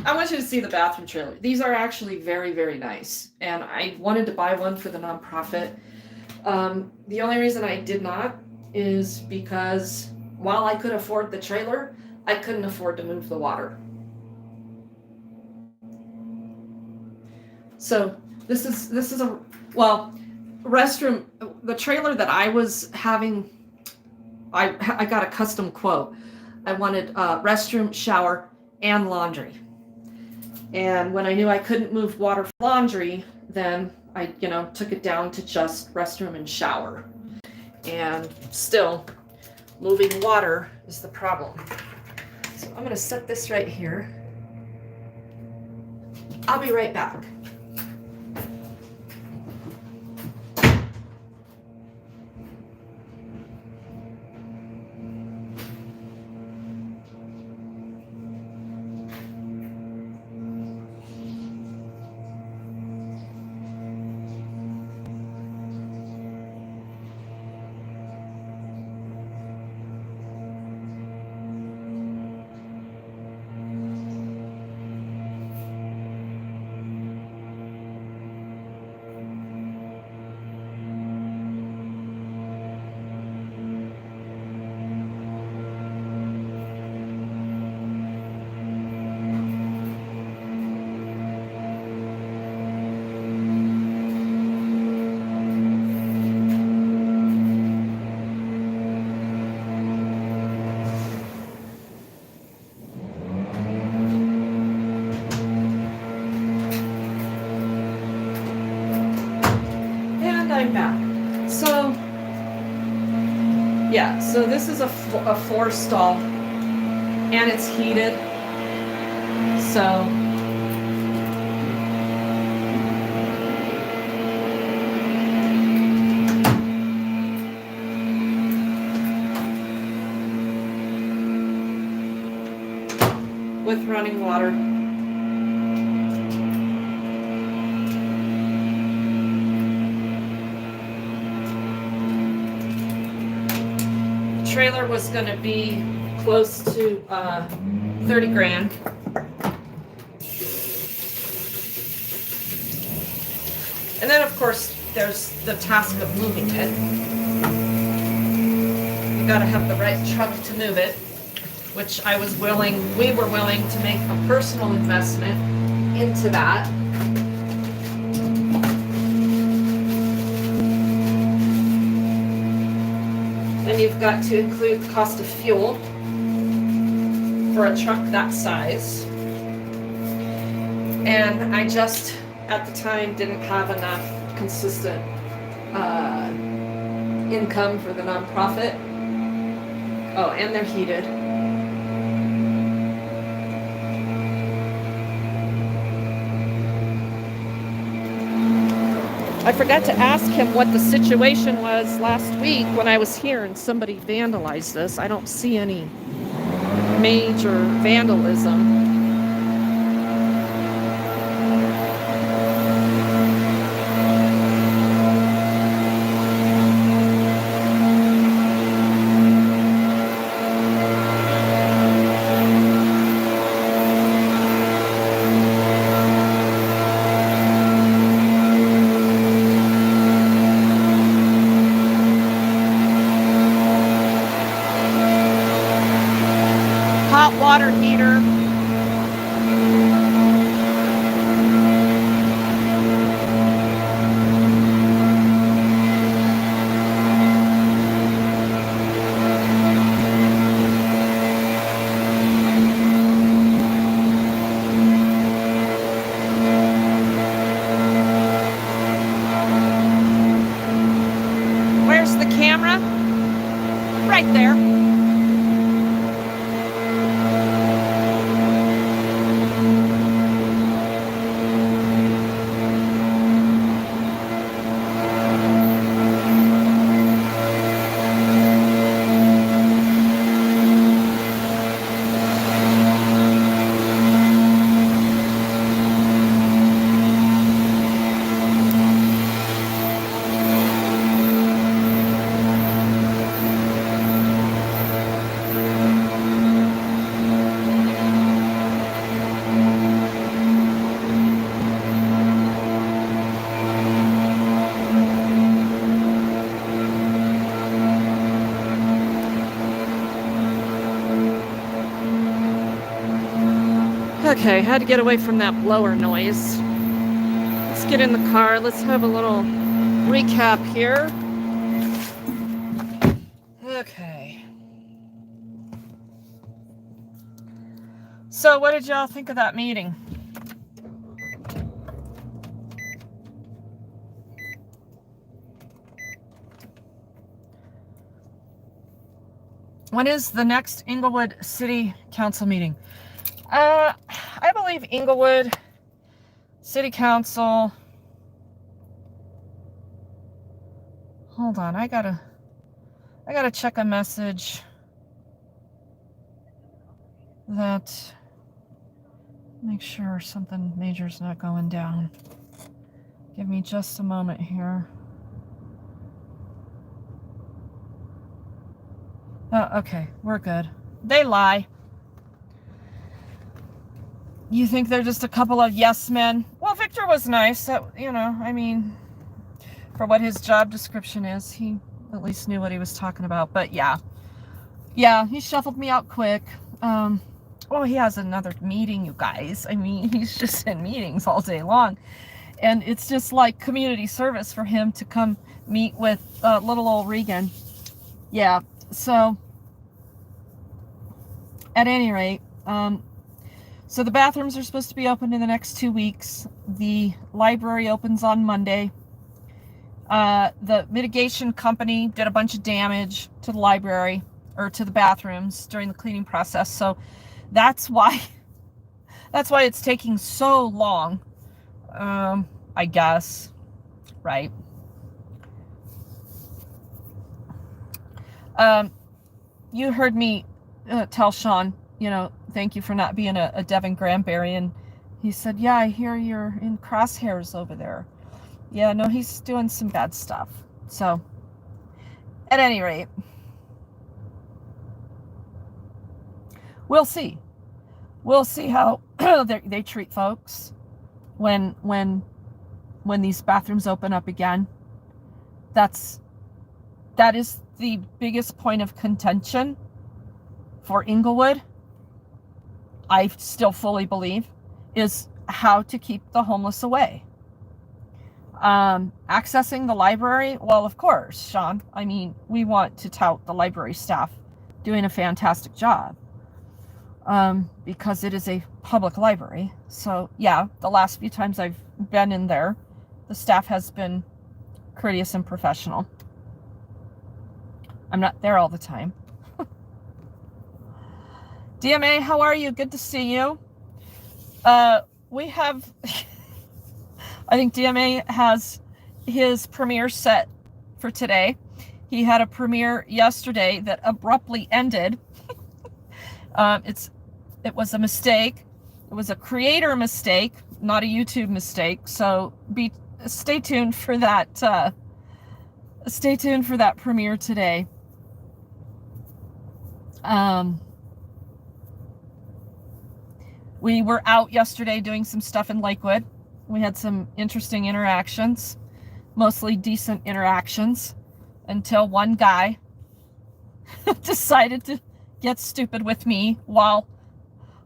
I want you to see the bathroom trailer. These are actually very, very nice. And I wanted to buy one for the nonprofit. The only reason I did not is because while I could afford the trailer, I couldn't afford to move the water. So this is a, well, restroom, the trailer that I was having, I got a custom quote. I wanted restroom, shower, and laundry. And when I knew I couldn't move water for laundry, then I, took it down to just restroom and shower. And still, moving water is the problem. So I'm gonna set this right here. I'll be right back. Yeah, so this is a floor stall, and it's heated. So with running water. The trailer was going to be close to 30 grand. And then of course there's the task of moving it. You got to have the right truck to move it, which we were willing to make a personal investment into that. Then you've got to include the cost of fuel for a truck that size. And I just, at the time, didn't have enough consistent income for the nonprofit. Oh, and they're heated. I forgot to ask him what the situation was last week when I was here and somebody vandalized this. I don't see any major vandalism. Hot water heater. Where's the camera? Right there. Okay, had to get away from that blower noise. Let's get in the car. Let's have a little recap here. Okay. So what did y'all think of that meeting? When is the next Englewood City Council meeting? I believe Englewood City Council. Hold on, I gotta check a message that make sure something major's not going down. Give me just a moment here. Oh, okay, we're good. They lie. You think they're just a couple of yes men? Well, Victor was nice. You know, I mean, for what his job description is, he at least knew what he was talking about. But yeah, he shuffled me out quick. Oh, he has another meeting, you guys. I mean, he's just in meetings all day long. And it's just like community service for him to come meet with little old Regan. Yeah, so at any rate, so the bathrooms are supposed to be open in the next 2 weeks. The library opens on Monday. The mitigation company did a bunch of damage to the library or to the bathrooms during the cleaning process. So that's why it's taking so long. I guess, right? You heard me tell Sean, thank you for not being a Devin Granberry. And he said, yeah, I hear you're in crosshairs over there. Yeah, no, he's doing some bad stuff. So, at any rate, we'll see. We'll see how they treat folks when these bathrooms open up again. That is the biggest point of contention for Englewood, I still fully believe, is how to keep the homeless away. Accessing the library, well, of course, Sean. I mean, we want to tout the library staff doing a fantastic job, because it is a public library. So yeah, the last few times I've been in there, the staff has been courteous and professional. I'm not there all the time. DMA, how are you? Good to see you. We have, I think DMA has his premiere set for today. He had a premiere yesterday that abruptly ended. It was a mistake. It was a creator mistake, not a YouTube mistake. So stay tuned for that. Stay tuned for that premiere today. We were out yesterday doing some stuff in Lakewood. We had some interesting interactions, mostly decent interactions, until one guy decided to get stupid with me while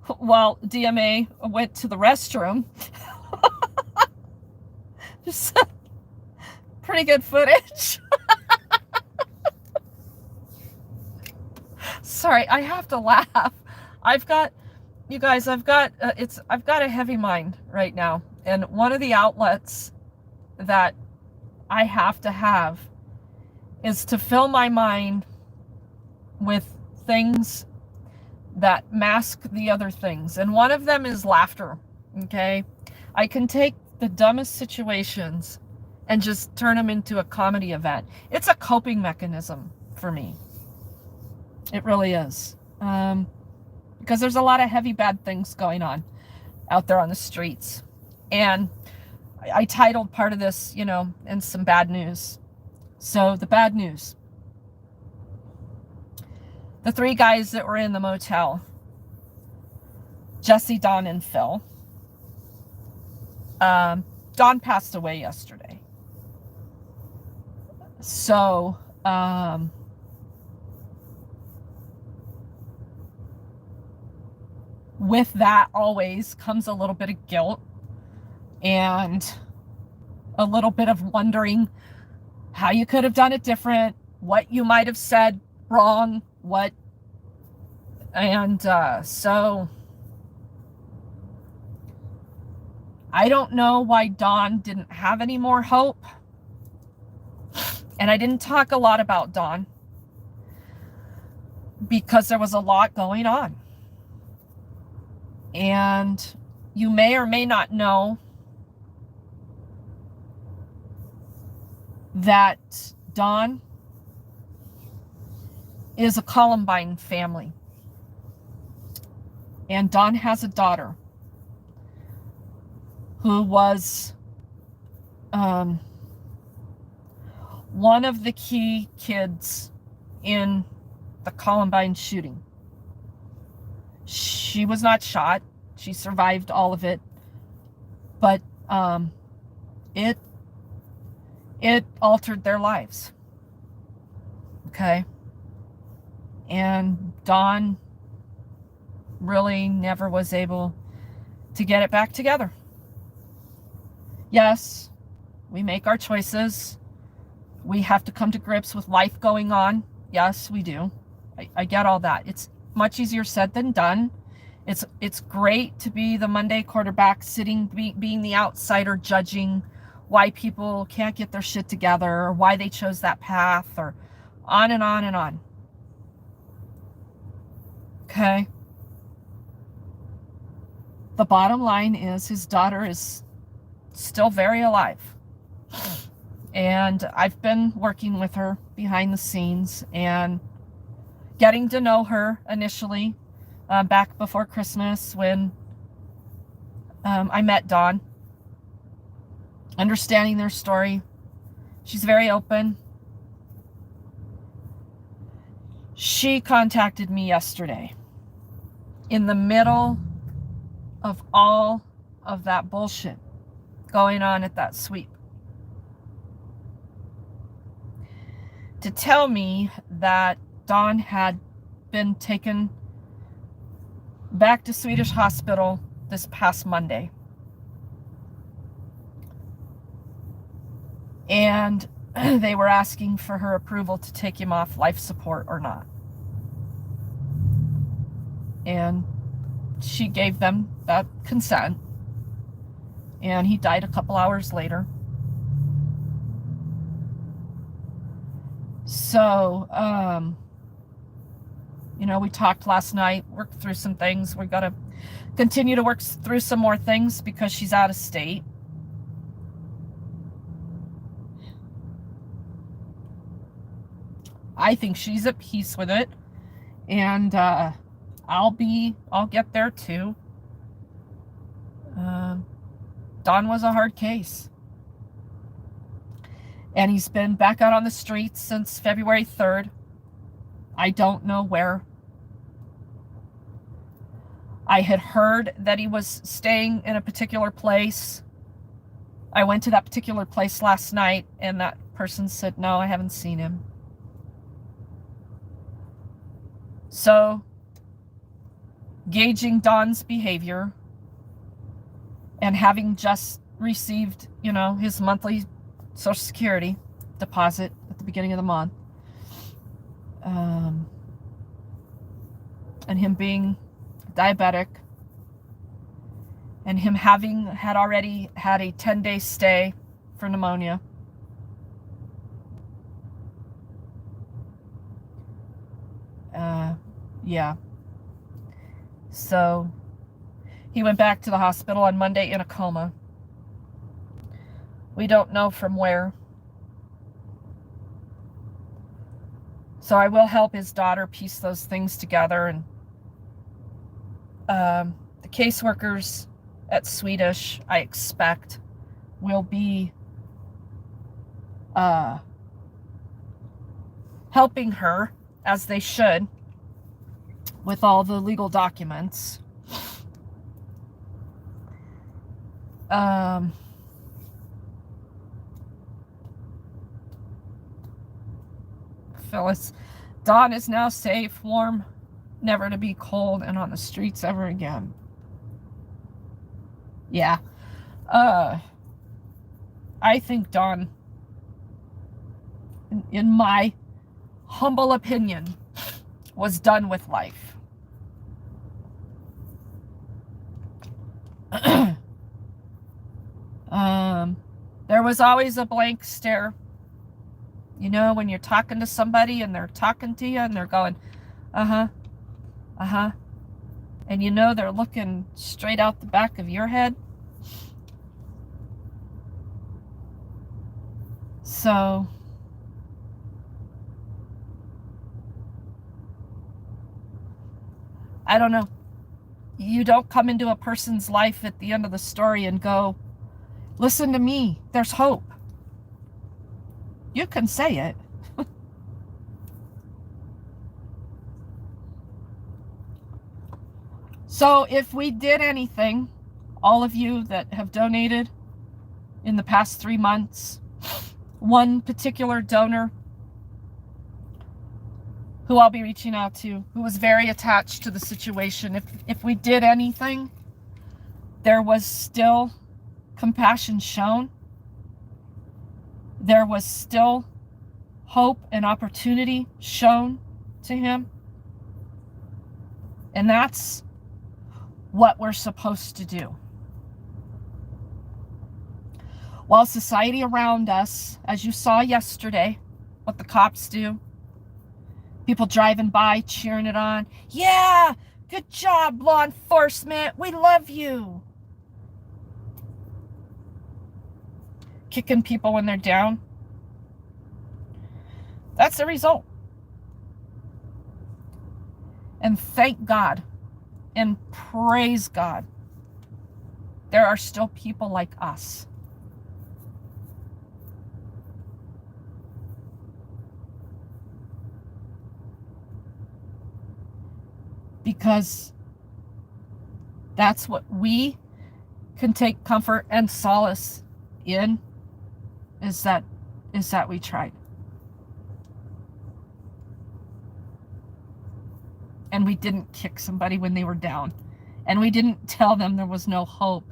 DMA went to the restroom. Just pretty good footage. Sorry, I have to laugh. I've got a heavy mind right now, and one of the outlets that I have to have is to fill my mind with things that mask the other things, and one of them is laughter. Okay, I can take the dumbest situations and just turn them into a comedy event. It's a coping mechanism for me. It really is. Because there's a lot of heavy bad things going on out there on the streets. And I titled part of this, and some bad news. So the bad news. The three guys that were in the motel, Jesse, Don, and Phil. Don passed away yesterday. So, with that always comes a little bit of guilt and a little bit of wondering how you could have done it different, what you might have said wrong, so I don't know why Dawn didn't have any more hope. And I didn't talk a lot about Dawn because there was a lot going on. And you may or may not know that Dawn is a Columbine family. And Dawn has a daughter who was one of the key kids in the Columbine shooting. She was not shot. She survived all of it. But it altered their lives. Okay? And Dawn really never was able to get it back together. Yes, we make our choices. We have to come to grips with life going on. Yes, we do. I get all that. It's much easier said than done. It's great to be the Monday quarterback, being the outsider, judging why people can't get their shit together, or why they chose that path, or on and on and on. Okay? The bottom line is his daughter is still very alive. And I've been working with her behind the scenes and getting to know her initially back before Christmas when I met Dawn. Understanding their story. She's very open. She contacted me yesterday in the middle of all of that bullshit going on at that sweep to tell me that Dawn had been taken back to Swedish hospital this past Monday. And they were asking for her approval to take him off life support or not. And she gave them that consent. And he died a couple hours later. So, we talked last night, worked through some things. We got to continue to work through some more things because she's out of state. I think she's at peace with it. And I'll get there too. Don was a hard case. And he's been back out on the streets since February 3rd. I don't know where. I had heard that he was staying in a particular place. I went to that particular place last night, and that person said, no, I haven't seen him. So, gauging Don's behavior and having just received, his monthly Social Security deposit at the beginning of the month, and him being diabetic, and him had already had a 10-day stay for pneumonia. Yeah. So he went back to the hospital on Monday in a coma. We don't know from where. So I will help his daughter piece those things together. And the caseworkers at Swedish, I expect, will be helping her, as they should, with all the legal documents. Phyllis, Dawn is now safe, warm, never to be cold and on the streets ever again. Yeah. I think Dawn, in my humble opinion, was done with life. There was always a blank stare. When you're talking to somebody and they're talking to you and they're going, and they're looking straight out the back of your head. So I don't know. You don't come into a person's life at the end of the story and go, listen to me, there's hope. You can say it. So if we did anything, all of you that have donated in the past 3 months, one particular donor who I'll be reaching out to, who was very attached to the situation, if we did anything, there was still compassion shown. There was still hope and opportunity shown to him. And that's what we're supposed to do. While society around us, as you saw yesterday, what the cops do, people driving by cheering it on. Yeah, good job, law enforcement. We love you. Kicking people when they're down. That's the result. And thank God and praise God, there are still people like us. Because that's what we can take comfort and solace in, is that we tried. And we didn't kick somebody when they were down. And we didn't tell them there was no hope.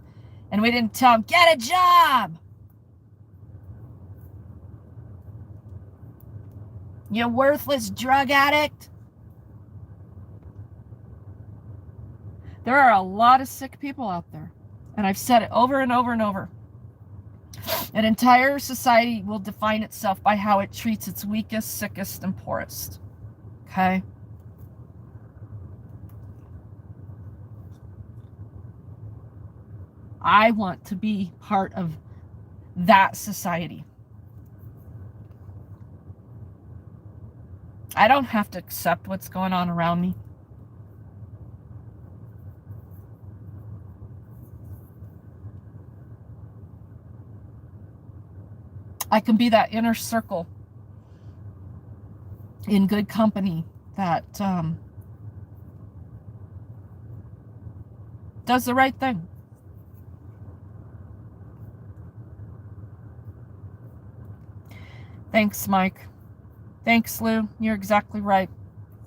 And we didn't tell them, get a job. You worthless drug addict. There are a lot of sick people out there. And I've said it over and over and over. An entire society will define itself by how it treats its weakest, sickest, and poorest. Okay? I want to be part of that society. I don't have to accept what's going on around me. I can be that inner circle in good company that does the right thing. Thanks, Mike. Thanks, Lou. You're exactly right.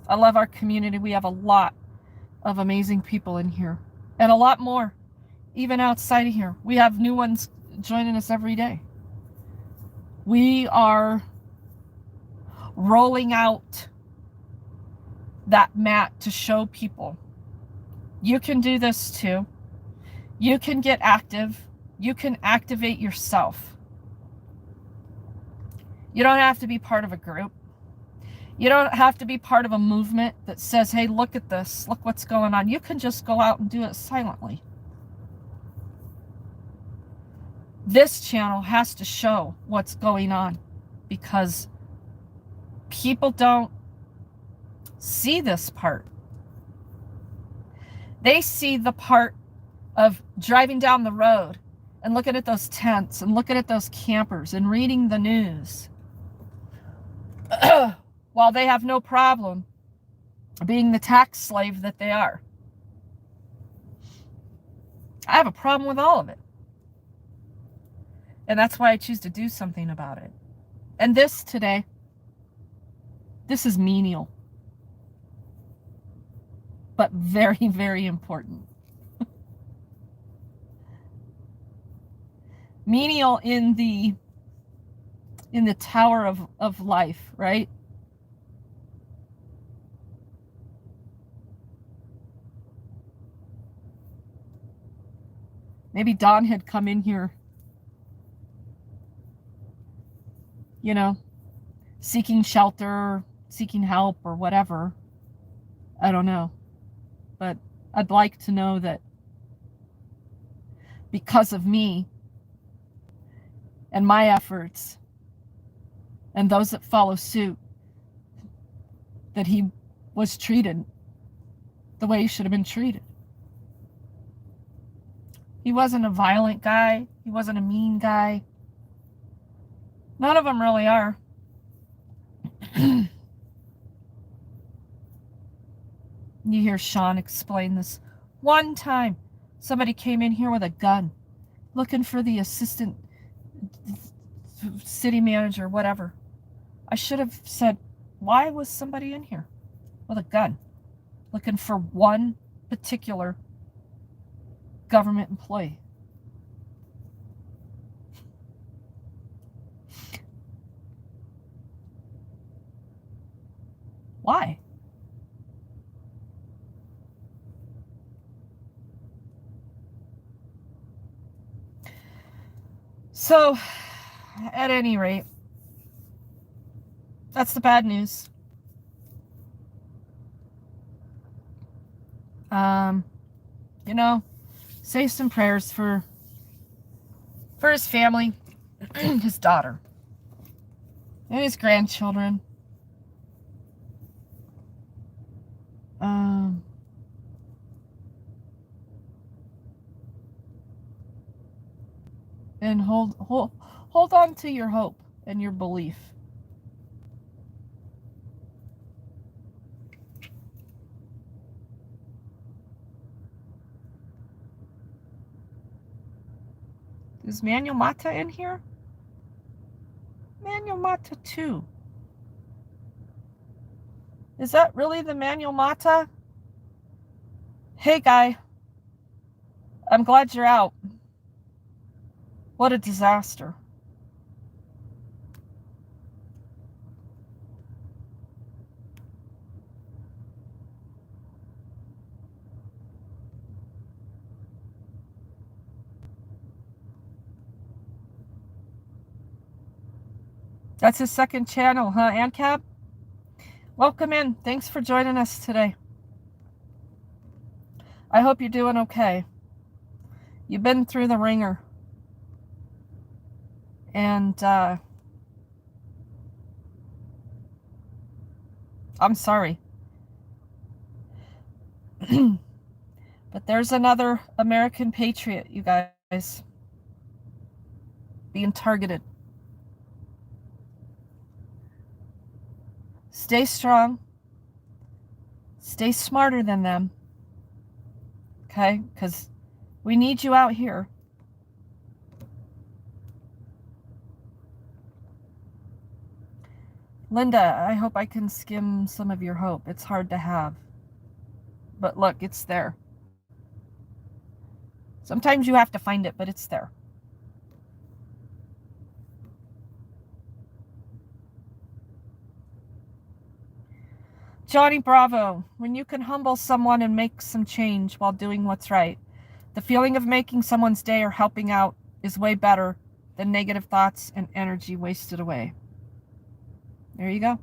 I love our community. We have a lot of amazing people in here. And a lot more, even outside of here. We have new ones joining us every day. We are rolling out that mat to show people you can do this too. You can get active. You can activate yourself. You don't have to be part of a group. You don't have to be part of a movement that says, hey, look at this. Look what's going on. You can just go out and do it silently. This channel has to show what's going on because people don't see this part. They see the part of driving down the road and looking at those tents and looking at those campers and reading the news. While they have no problem being the tax slave that they are. I have a problem with all of it. And that's why I choose to do something about it. And this today, this is menial. But very, very important. Menial in the tower of life, right? Maybe Don had come in here, you know, seeking shelter, seeking help or whatever. I don't know. But I'd like to know that because of me and my efforts and those that follow suit, that he was treated the way he should have been treated. He wasn't a violent guy. He wasn't a mean guy. None of them really are. You hear Sean explain this. One time, somebody came in here with a gun, looking for the assistant city manager, whatever. I should have said, why was somebody in here with a gun, looking for one particular government employee? Why? So, at any rate, that's the bad news. You know, say some prayers for his family, his daughter, and his grandchildren. And hold on to your hope and your belief. Is Manuel Mata in here? Manuel Mata 2. Is that really the Manuel Mata? Hey, guy. I'm glad you're out. What a disaster. That's his second channel, huh, ANCAP? Welcome in. Thanks for joining us today. I hope you're doing okay. You've been through the ringer. And I'm sorry. But there's another American patriot, you guys, being targeted. Stay strong. Stay smarter than them. Okay? Because we need you out here. Linda, I hope I can skim some of your hope. It's hard to have. But look, it's there. Sometimes you have to find it, but it's there. Johnny Bravo, when you can humble someone and make some change while doing what's right, the feeling of making someone's day or helping out is way better than negative thoughts and energy wasted away. There you go.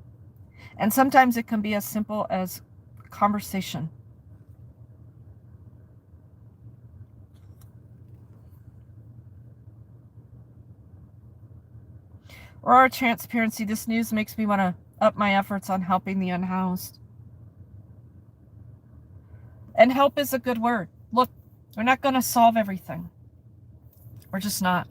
And sometimes it can be as simple as conversation. Or our transparency, this news makes me want to up my efforts on helping the unhoused. And help is a good word. Look, we're not going to solve everything. We're just not.